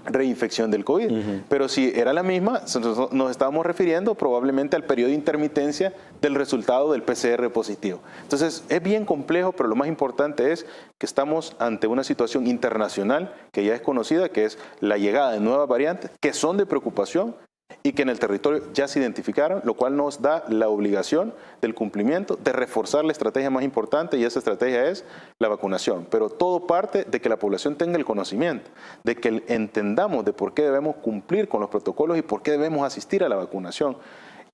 reinfección del COVID. Pero si era la misma, nos estábamos refiriendo probablemente al periodo de intermitencia del resultado del PCR positivo. Entonces, es bien complejo, pero lo más importante es que estamos ante una situación internacional que ya es conocida, que es la llegada de nuevas variantes que son de preocupación y que en el territorio ya se identificaron, lo cual nos da la obligación del cumplimiento de reforzar la estrategia más importante, y esa estrategia es la vacunación. Pero todo parte de que la población tenga el conocimiento, de que entendamos de por qué debemos cumplir con los protocolos y por qué debemos asistir a la vacunación.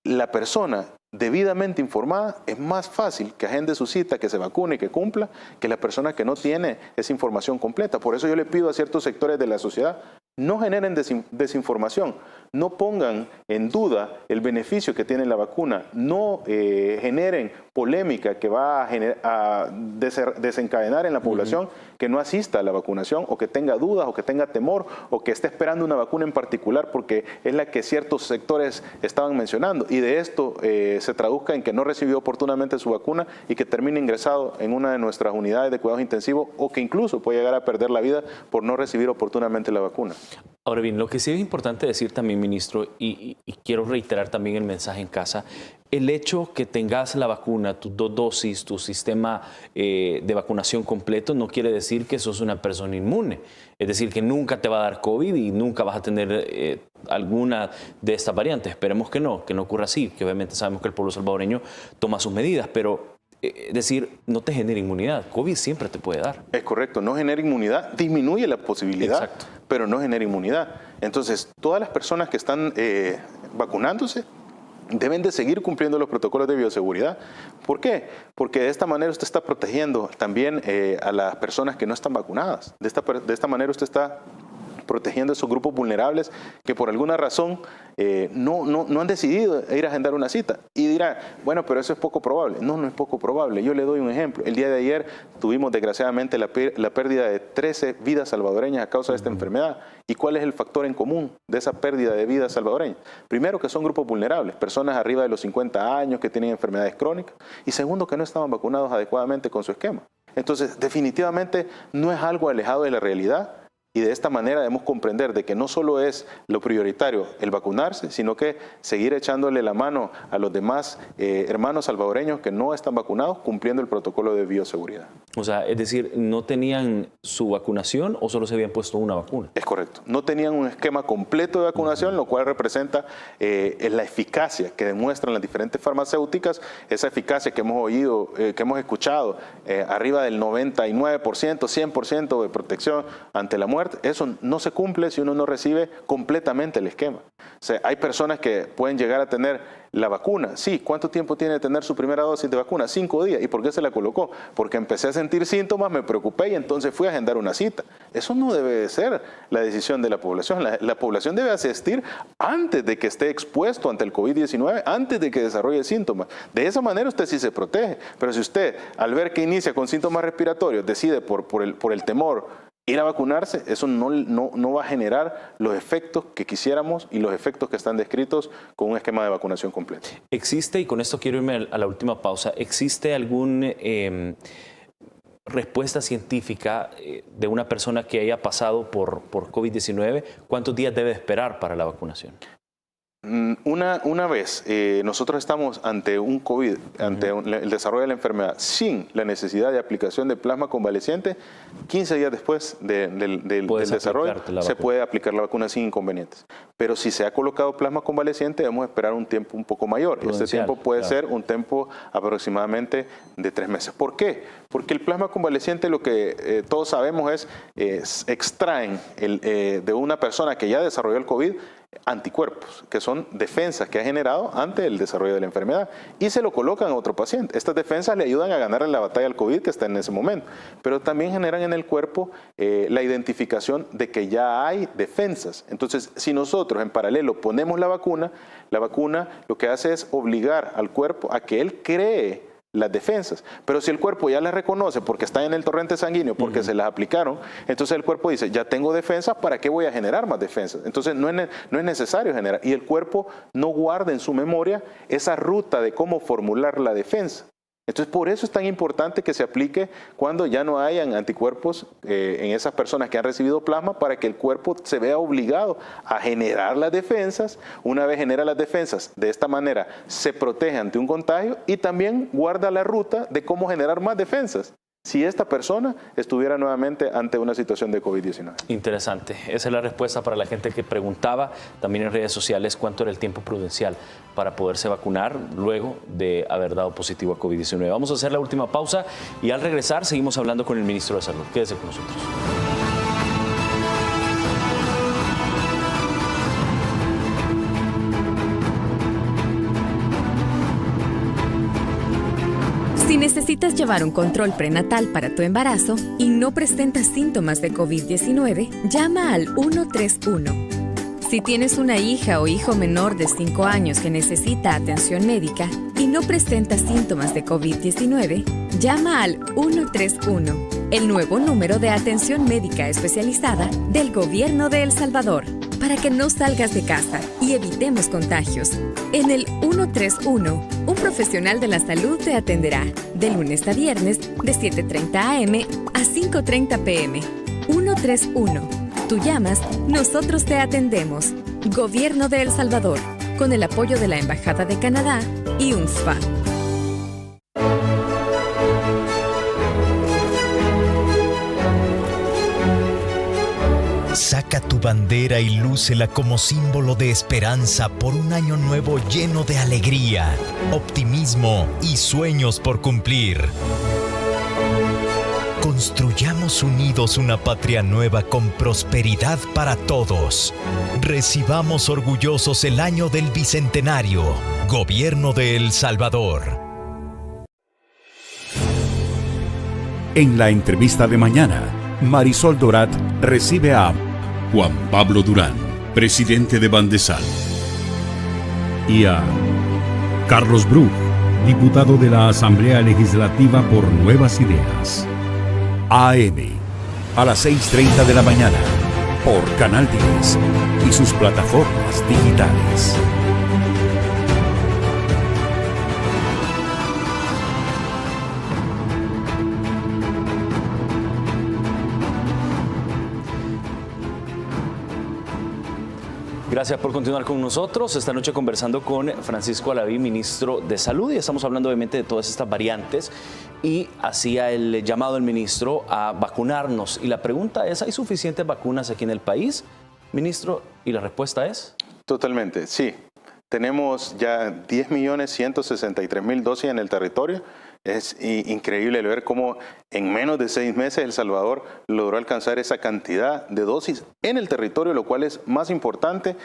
La persona debidamente informada es más fácil que agende su cita, que se vacune y que cumpla, que la persona que no tiene esa información completa. Por eso yo le pido a ciertos sectores de la sociedad, no generen desinformación, no pongan en duda el beneficio que tiene la vacuna, no generen polémica que va a desencadenar en la población que no asista a la vacunación o que tenga dudas o que tenga temor o que esté esperando una vacuna en particular porque es la que ciertos sectores estaban mencionando, y de esto se traduzca en que no recibió oportunamente su vacuna y que termine ingresado en una de nuestras unidades de cuidados intensivos o que incluso puede llegar a perder la vida por no recibir oportunamente la vacuna. Ahora bien, lo que sí es importante decir también, ministro, y quiero reiterar también el mensaje en casa, el hecho que tengas la vacuna, tus 2 dosis, tu sistema de vacunación completo, no quiere decir que sos una persona inmune. Es decir, que nunca te va a dar COVID y nunca vas a tener alguna de estas variantes. Esperemos que no ocurra así, que obviamente sabemos que el pueblo salvadoreño toma sus medidas, pero es decir, no te genera inmunidad. COVID siempre te puede dar. Es correcto, no genera inmunidad, disminuye la posibilidad, exacto, pero no genera inmunidad. Entonces, todas las personas que están vacunándose deben de seguir cumpliendo los protocolos de bioseguridad. ¿Por qué? Porque de esta manera usted está protegiendo también a las personas que no están vacunadas. De esta manera usted está protegiendo a esos grupos vulnerables que por alguna razón no han decidido ir a agendar una cita. Y dirá, bueno, pero eso es poco probable. No, no es poco probable. Yo le doy un ejemplo. El día de ayer tuvimos desgraciadamente la pérdida de 13 vidas salvadoreñas a causa de esta enfermedad. ¿Y cuál es el factor en común de esa pérdida de vidas salvadoreñas? Primero, que son grupos vulnerables, personas arriba de los 50 años que tienen enfermedades crónicas. Y segundo, que no estaban vacunados adecuadamente con su esquema. Entonces, definitivamente no es algo alejado de la realidad. Y de esta manera debemos comprender de que no solo es lo prioritario el vacunarse, sino que seguir echándole la mano a los demás hermanos salvadoreños que no están vacunados, cumpliendo el protocolo de bioseguridad. O sea, es decir, ¿no tenían su vacunación o solo se habían puesto una vacuna? Es correcto. No tenían un esquema completo de vacunación, lo cual representa la eficacia que demuestran las diferentes farmacéuticas, esa eficacia que hemos oído, que hemos escuchado, arriba del 99%, 100% de protección ante la muerte. Eso no se cumple si uno no recibe completamente el esquema. O sea, hay personas que pueden llegar a tener la vacuna. Sí, ¿cuánto tiempo tiene de tener su primera dosis de vacuna? 5 días. ¿Y por qué se la colocó? Porque empecé a sentir síntomas, me preocupé y entonces fui a agendar una cita. Eso no debe de ser la decisión de la población. La población debe asistir antes de que esté expuesto ante el COVID-19, antes de que desarrolle síntomas. De esa manera usted sí se protege. Pero si usted, al ver que inicia con síntomas respiratorios, decide por el temor ir a vacunarse, eso no va a generar los efectos que quisiéramos y los efectos que están descritos con un esquema de vacunación completo. ¿Existe, y con esto quiero irme a la última pausa, existe algún respuesta científica de una persona que haya pasado por COVID-19? ¿Cuántos días debe esperar para la vacunación? Una vez nosotros estamos ante un COVID, ante el desarrollo de la enfermedad sin la necesidad de aplicación de plasma convaleciente, 15 días después del desarrollo se puede aplicar la vacuna sin inconvenientes. Pero si se ha colocado plasma convaleciente, debemos esperar un tiempo un poco mayor. Este tiempo puede ser un tiempo aproximadamente de 3 meses. ¿Por qué? Porque el plasma convaleciente, lo que todos sabemos es extraen de una persona que ya desarrolló el COVID anticuerpos, que son defensas que ha generado ante el desarrollo de la enfermedad, y se lo colocan a otro paciente. Estas defensas le ayudan a ganar en la batalla al COVID que está en ese momento, pero también generan en el cuerpo la identificación de que ya hay defensas. Entonces, si nosotros en paralelo ponemos la vacuna lo que hace es obligar al cuerpo a que él cree las defensas, pero si el cuerpo ya las reconoce porque están en el torrente sanguíneo, porque se las aplicaron, entonces el cuerpo dice, ya tengo defensas, ¿para qué voy a generar más defensas? Entonces no es necesario generar, y el cuerpo no guarda en su memoria esa ruta de cómo formular la defensa. Entonces, por eso es tan importante que se aplique cuando ya no hayan anticuerpos en esas personas que han recibido plasma, para que el cuerpo se vea obligado a generar las defensas. Una vez genera las defensas, de esta manera se protege ante un contagio y también guarda la ruta de cómo generar más defensas si esta persona estuviera nuevamente ante una situación de COVID-19. Interesante. Esa es la respuesta para la gente que preguntaba también en redes sociales cuánto era el tiempo prudencial para poderse vacunar luego de haber dado positivo a COVID-19. Vamos a hacer la última pausa y al regresar seguimos hablando con el ministro de Salud. Quédese con nosotros. Si necesitas llevar un control prenatal para tu embarazo y no presentas síntomas de COVID-19, llama al 131. Si tienes una hija o hijo menor de 5 años que necesita atención médica y no presenta síntomas de COVID-19, llama al 131, el nuevo número de atención médica especializada del Gobierno de El Salvador, para que no salgas de casa y evitemos contagios. En el 131, un profesional de la salud te atenderá de lunes a viernes de 7:30 a.m. a 5:30 p.m. 131. Tú llamas, nosotros te atendemos. Gobierno de El Salvador, con el apoyo de la Embajada de Canadá y UNFPA. Saca tu bandera y lúcela como símbolo de esperanza por un año nuevo lleno de alegría, optimismo y sueños por cumplir. Construyamos unidos una patria nueva con prosperidad para todos. Recibamos orgullosos el año del Bicentenario. Gobierno de El Salvador. En la entrevista de mañana, Marisol Dorat recibe a Juan Pablo Durán, presidente de Bandesal, y a Carlos Bruch, diputado de la Asamblea Legislativa por Nuevas Ideas. AM, a las 6:30 de la mañana, por Canal 10 y sus plataformas digitales. Gracias por continuar con nosotros. Esta noche conversando con Francisco Alaví, ministro de Salud, y estamos hablando obviamente de todas estas variantes, y hacía el llamado del ministro a vacunarnos. Y la pregunta es, ¿hay suficientes vacunas aquí en el país, ministro? Y la respuesta es... Totalmente, sí. Tenemos ya 10.163.000 dosis en el territorio. Es increíble ver cómo en menos de 6 meses El Salvador logró alcanzar esa cantidad de dosis en el territorio, lo cual es más importante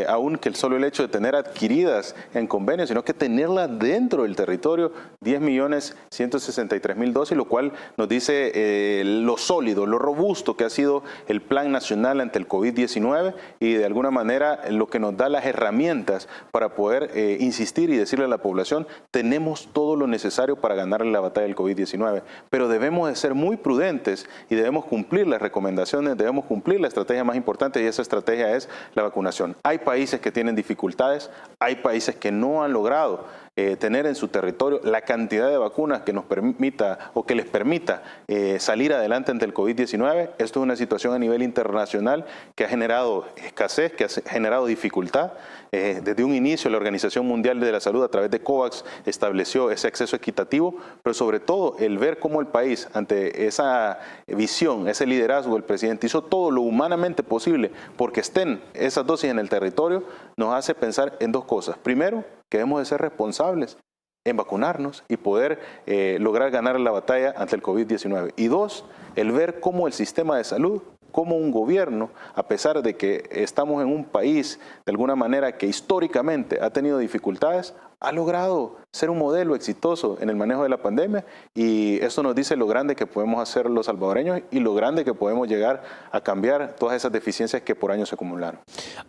aún que el solo el hecho de tener adquiridas en convenio, sino que tenerlas dentro del territorio, 10.163.000 dosis, lo cual nos dice lo sólido, lo robusto que ha sido el Plan Nacional ante el COVID-19, y de alguna manera lo que nos da las herramientas para poder insistir y decirle a la población, tenemos todo lo necesario para ganarle la batalla del COVID-19. Pero debemos de ser muy prudentes y debemos cumplir las recomendaciones, debemos cumplir la estrategia más importante y esa estrategia es la vacunación. Hay países que tienen dificultades, hay países que no han logrado tener en su territorio la cantidad de vacunas que nos permita o que les permita salir adelante ante el COVID-19. Esto es una situación a nivel internacional que ha generado escasez, que ha generado dificultad. Desde un inicio la Organización Mundial de la Salud a través de COVAX estableció ese acceso equitativo, pero sobre todo el ver cómo el país ante esa visión, ese liderazgo, el presidente hizo todo lo humanamente posible porque estén esas dosis en el territorio, nos hace pensar en dos cosas. Primero, que debemos de ser responsables en vacunarnos y poder lograr ganar la batalla ante el COVID-19. Y dos, el ver cómo el sistema de salud, cómo un gobierno, a pesar de que estamos en un país de alguna manera que históricamente ha tenido dificultades, ha logrado ser un modelo exitoso en el manejo de la pandemia y eso nos dice lo grande que podemos hacer los salvadoreños y lo grande que podemos llegar a cambiar todas esas deficiencias que por años se acumularon.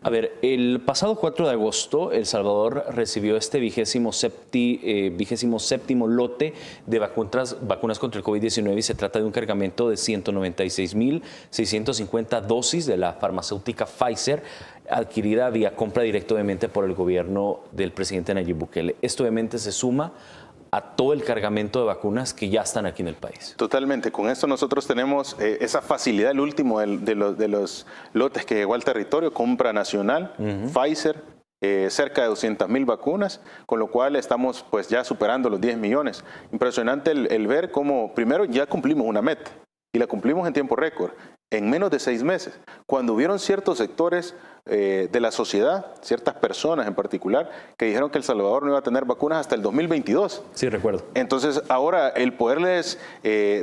A ver, el pasado 4 de agosto El Salvador recibió este 27º lote de vacunas contra el COVID-19 y se trata de un cargamento de 196.650 dosis de la farmacéutica Pfizer adquirida vía compra directamente por el gobierno del presidente Nayib Bukele. Esto obviamente se suma a todo el cargamento de vacunas que ya están aquí en el país. Totalmente. Con esto nosotros tenemos esa facilidad, el último de los lotes que llegó al territorio, compra nacional, Pfizer, cerca de 200.000 vacunas, con lo cual estamos pues ya superando los 10 millones. Impresionante el ver cómo primero ya cumplimos una meta y la cumplimos en tiempo récord. En menos de 6 meses, cuando hubieron ciertos sectores de la sociedad, ciertas personas en particular, que dijeron que El Salvador no iba a tener vacunas hasta el 2022. Sí, recuerdo. Entonces, ahora el poderles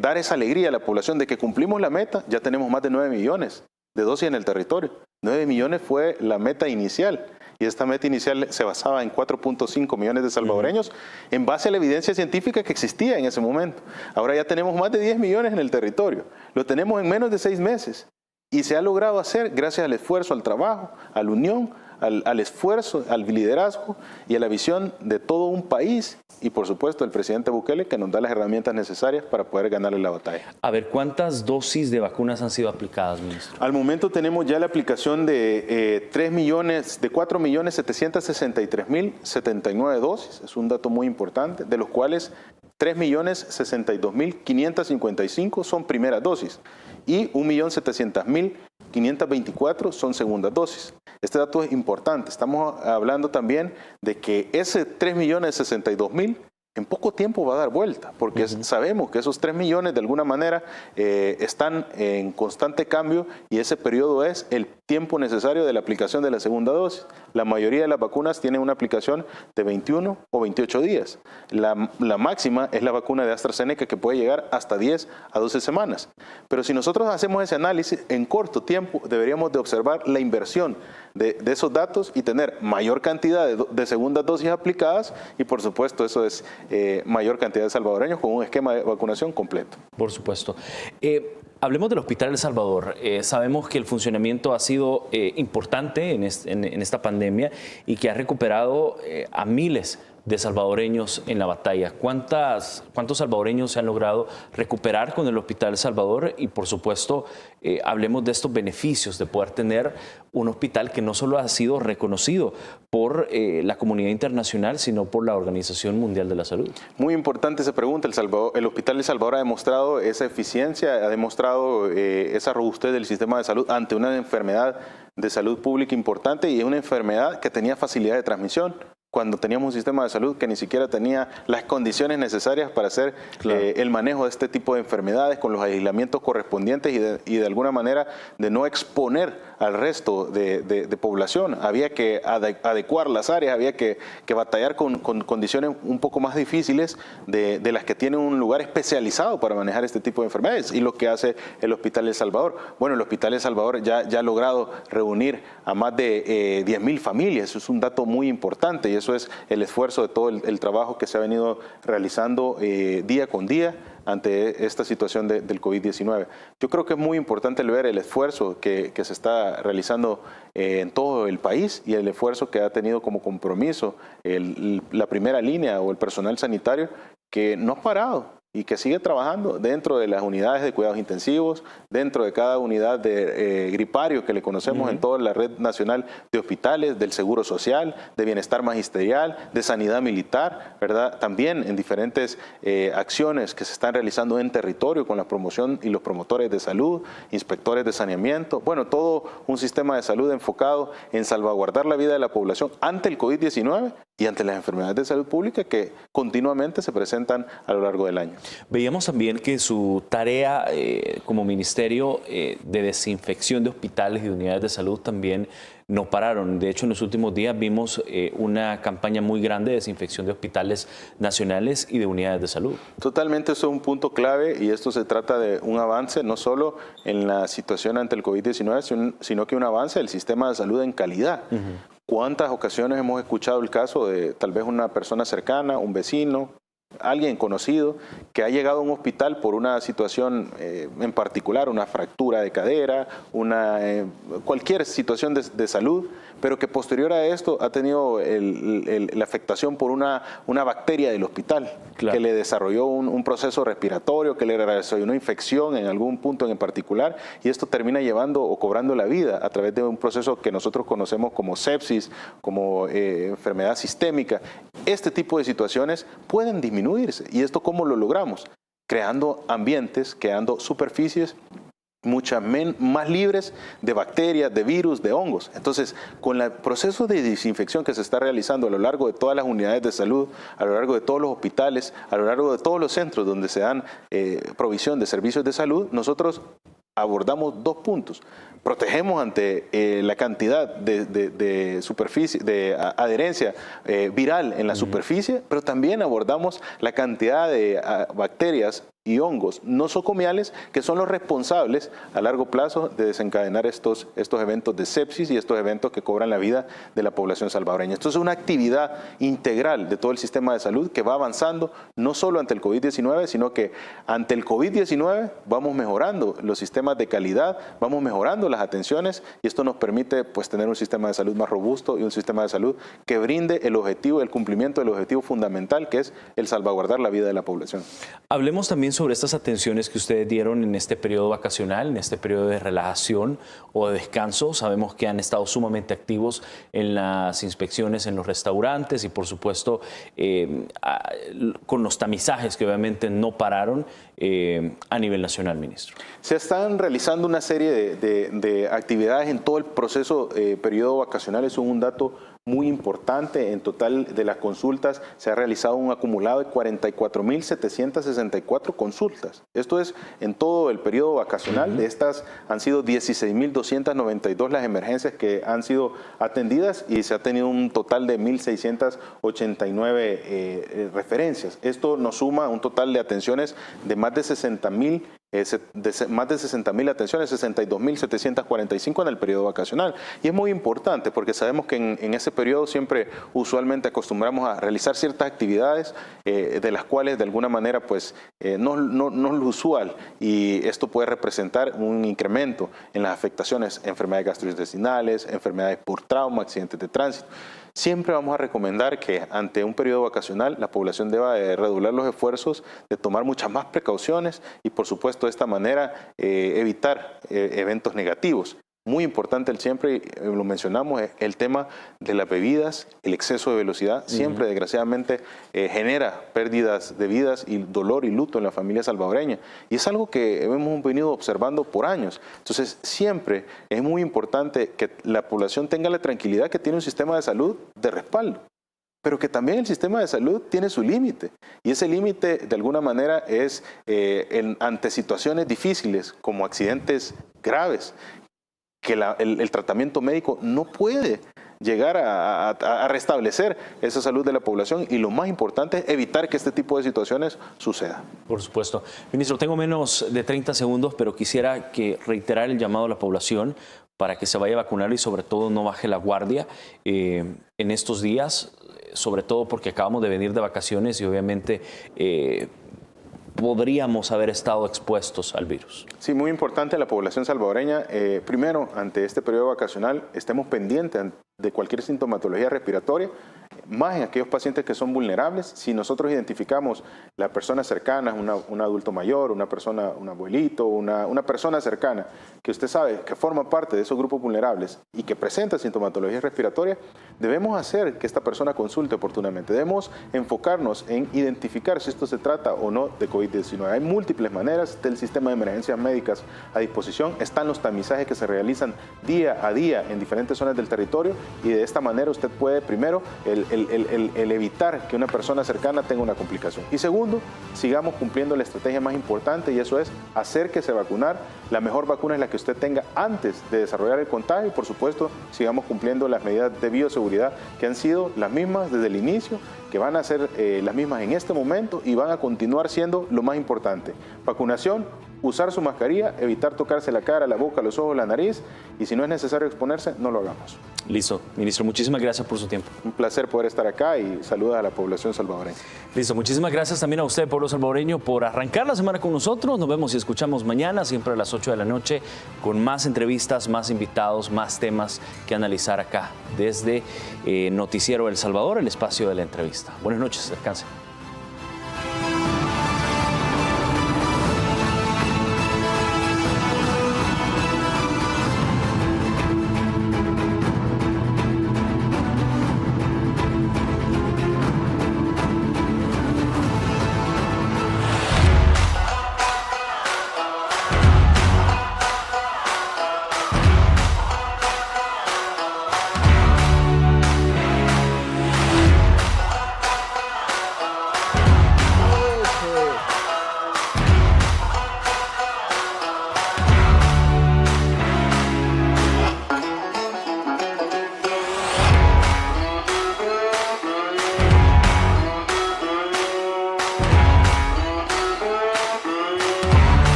dar esa alegría a la población de que cumplimos la meta, ya tenemos más de 9 millones de dosis en el territorio. 9 millones fue la meta inicial. Y esta meta inicial se basaba en 4.5 millones de salvadoreños en base a la evidencia científica que existía en ese momento. Ahora ya tenemos más de 10 millones en el territorio. Lo tenemos en menos de 6 meses. Y se ha logrado hacer gracias al esfuerzo, al trabajo, a la unión, al esfuerzo, al liderazgo y a la visión de todo un país y por supuesto el presidente Bukele que nos da las herramientas necesarias para poder ganarle la batalla. A ver, ¿cuántas dosis de vacunas han sido aplicadas, ministro? Al momento tenemos ya la aplicación de 4.763.079 dosis, es un dato muy importante, de los cuales 3.062.555 son primeras dosis y 1.700.524 son segundas dosis. Este dato es importante. Estamos hablando también de que ese 3.062.000 en poco tiempo va a dar vuelta, porque sabemos que esos 3 millones de alguna manera están en constante cambio y ese periodo es el tiempo necesario de la aplicación de la segunda dosis. La mayoría de las vacunas tienen una aplicación de 21 o 28 días. La máxima es la vacuna de AstraZeneca que puede llegar hasta 10 a 12 semanas. Pero si nosotros hacemos ese análisis, en corto tiempo deberíamos de observar la inversión de esos datos y tener mayor cantidad de segundas dosis aplicadas y por supuesto eso es mayor cantidad de salvadoreños con un esquema de vacunación completo. Por supuesto. Hablemos del Hospital El Salvador. Sabemos que el funcionamiento ha sido importante en esta pandemia y que ha recuperado a miles de salvadoreños en la batalla. ¿Cuántos salvadoreños se han logrado recuperar con el Hospital El Salvador? Y por supuesto, hablemos de estos beneficios de poder tener un hospital que no solo ha sido reconocido por la comunidad internacional, sino por la Organización Mundial de la Salud. Muy importante esa pregunta. El Hospital El Salvador ha demostrado esa eficiencia, ha demostrado esa robustez del sistema de salud ante una enfermedad de salud pública importante y es una enfermedad que tenía facilidad de transmisión. Cuando teníamos un sistema de salud que ni siquiera tenía las condiciones necesarias para hacer el manejo de este tipo de enfermedades con los aislamientos correspondientes y de alguna manera de no exponer al resto de población. Había que adecuar las áreas, había que batallar con condiciones un poco más difíciles de las que tiene un lugar especializado para manejar este tipo de enfermedades y lo que hace el Hospital El Salvador. Bueno, el Hospital El Salvador ya ha logrado reunir a más de 10.000 familias, eso es un dato muy importante y eso es el esfuerzo de todo el trabajo que se ha venido realizando día con día ante esta situación del COVID-19. Yo creo que es muy importante ver el esfuerzo que se está realizando en todo el país y el esfuerzo que ha tenido como compromiso la primera línea o el personal sanitario que no ha parado y que sigue trabajando dentro de las unidades de cuidados intensivos, dentro de cada unidad de gripario que le conocemos en toda la red nacional de hospitales, del Seguro Social, de Bienestar Magisterial, de Sanidad Militar, ¿verdad? También en diferentes acciones que se están realizando en territorio con la promoción y los promotores de salud, inspectores de saneamiento, bueno, todo un sistema de salud enfocado en salvaguardar la vida de la población ante el COVID-19 y ante las enfermedades de salud pública que continuamente se presentan a lo largo del año. Veíamos también que su tarea como ministerio de desinfección de hospitales y de unidades de salud también no pararon. De hecho, en los últimos días vimos una campaña muy grande de desinfección de hospitales nacionales y de unidades de salud. Totalmente, eso es un punto clave y esto se trata de un avance no solo en la situación ante el COVID-19, sino que un avance del sistema de salud en calidad. ¿Cuántas ocasiones hemos escuchado el caso de tal vez una persona cercana, un vecino, alguien conocido que ha llegado a un hospital por una situación en particular, una fractura de cadera, cualquier situación de salud, pero que posterior a esto ha tenido la afectación por una bacteria del hospital, que le desarrolló un proceso respiratorio, que le desarrolló una infección en algún punto en particular, y esto termina llevando o cobrando la vida a través de un proceso que nosotros conocemos como sepsis, como enfermedad sistémica. Este tipo de situaciones pueden disminuirse. ¿Y esto cómo lo logramos? Creando ambientes, creando superficies muchas más libres de bacterias, de virus, de hongos. Entonces, con el proceso de desinfección que se está realizando a lo largo de todas las unidades de salud, a lo largo de todos los hospitales, a lo largo de todos los centros donde se dan provisión de servicios de salud, nosotros abordamos dos puntos. Protegemos ante la cantidad de superficie, de adherencia viral en la superficie, pero también abordamos la cantidad de bacterias y hongos nosocomiales que son los responsables a largo plazo de desencadenar estos eventos de sepsis y estos eventos que cobran la vida de la población salvadoreña. Esto es una actividad integral de todo el sistema de salud que va avanzando no solo ante el COVID-19, sino que ante el COVID-19 vamos mejorando los sistemas de calidad, vamos mejorando las atenciones y esto nos permite pues tener un sistema de salud más robusto y un sistema de salud que brinde el objetivo, el cumplimiento del objetivo fundamental que es el salvaguardar la vida de la población. Hablemos también sobre estas atenciones que ustedes dieron en este periodo vacacional, en este periodo de relajación o de descanso. Sabemos que han estado sumamente activos en las inspecciones en los restaurantes y por supuesto con los tamizajes que obviamente no pararon a nivel nacional, ministro. Se están realizando una serie de actividades en todo el proceso periodo vacacional. Es un dato muy importante. En total de las consultas se ha realizado un acumulado de 44.764 consultas. Esto es en todo el periodo vacacional. De estas han sido 16.292 las emergencias que han sido atendidas y se ha tenido un total de 1.689 referencias. Esto nos suma un total de atenciones de más de 60.000 atenciones, 62.745 en el periodo vacacional. Y es muy importante porque sabemos que en ese periodo siempre usualmente acostumbramos a realizar ciertas actividades de las cuales de alguna manera pues no es lo usual y esto puede representar un incremento en las afectaciones, enfermedades gastrointestinales, enfermedades por trauma, accidentes de tránsito. Siempre vamos a recomendar que ante un periodo vacacional la población deba redoblar los esfuerzos de tomar muchas más precauciones y por supuesto de esta manera evitar eventos negativos. Muy importante siempre, lo mencionamos, el tema de las bebidas, el exceso de velocidad, siempre desgraciadamente genera pérdidas de vidas y dolor y luto en la familia salvadoreña. Y es algo que hemos venido observando por años. Entonces siempre es muy importante que la población tenga la tranquilidad que tiene un sistema de salud de respaldo, pero que también el sistema de salud tiene su límite. Y ese límite de alguna manera es ante situaciones difíciles como accidentes graves, que el tratamiento médico no puede llegar a restablecer esa salud de la población y lo más importante es evitar que este tipo de situaciones suceda. Por supuesto. Ministro, tengo menos de 30 segundos, pero quisiera reiterar el llamado a la población para que se vaya a vacunar y sobre todo no baje la guardia en estos días, sobre todo porque acabamos de venir de vacaciones y obviamente podríamos haber estado expuestos al virus. Sí, muy importante la población salvadoreña. Primero, ante este periodo vacacional, estemos pendientes de cualquier sintomatología respiratoria. más en aquellos pacientes que son vulnerables. Si nosotros identificamos las personas cercanas, un adulto mayor, una persona, un abuelito, una persona cercana, que usted sabe que forma parte de esos grupos vulnerables y que presenta sintomatología respiratoria, debemos hacer que esta persona consulte oportunamente. Debemos enfocarnos en identificar si esto se trata o no de COVID-19. Hay múltiples maneras del sistema de emergencias médicas a disposición. Están los tamizajes que se realizan día a día en diferentes zonas del territorio y de esta manera usted puede, primero, el evitar que una persona cercana tenga una complicación. Y segundo, sigamos cumpliendo la estrategia más importante y eso es acérquese a vacunar. La mejor vacuna es la que usted tenga antes de desarrollar el contagio y por supuesto sigamos cumpliendo las medidas de bioseguridad que han sido las mismas desde el inicio, que van a ser las mismas en este momento y van a continuar siendo lo más importante. Vacunación, usar su mascarilla, evitar tocarse la cara, la boca, los ojos, la nariz y si no es necesario exponerse, no lo hagamos. Listo. Ministro, muchísimas gracias por su tiempo. Un placer poder estar acá y saludos a la población salvadoreña. Listo. Muchísimas gracias también a usted, pueblo salvadoreño, por arrancar la semana con nosotros. Nos vemos y escuchamos mañana, siempre a las 8 de la noche, con más entrevistas, más invitados, más temas que analizar acá desde Noticiero El Salvador, el espacio de la entrevista. Buenas noches. Descansen.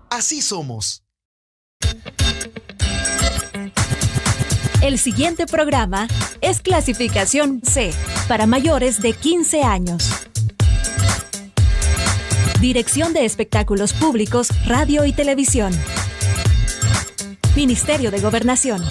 Así somos. El siguiente programa es clasificación C para mayores de 15 años. Dirección de Espectáculos Públicos, Radio y Televisión. Ministerio de Gobernación.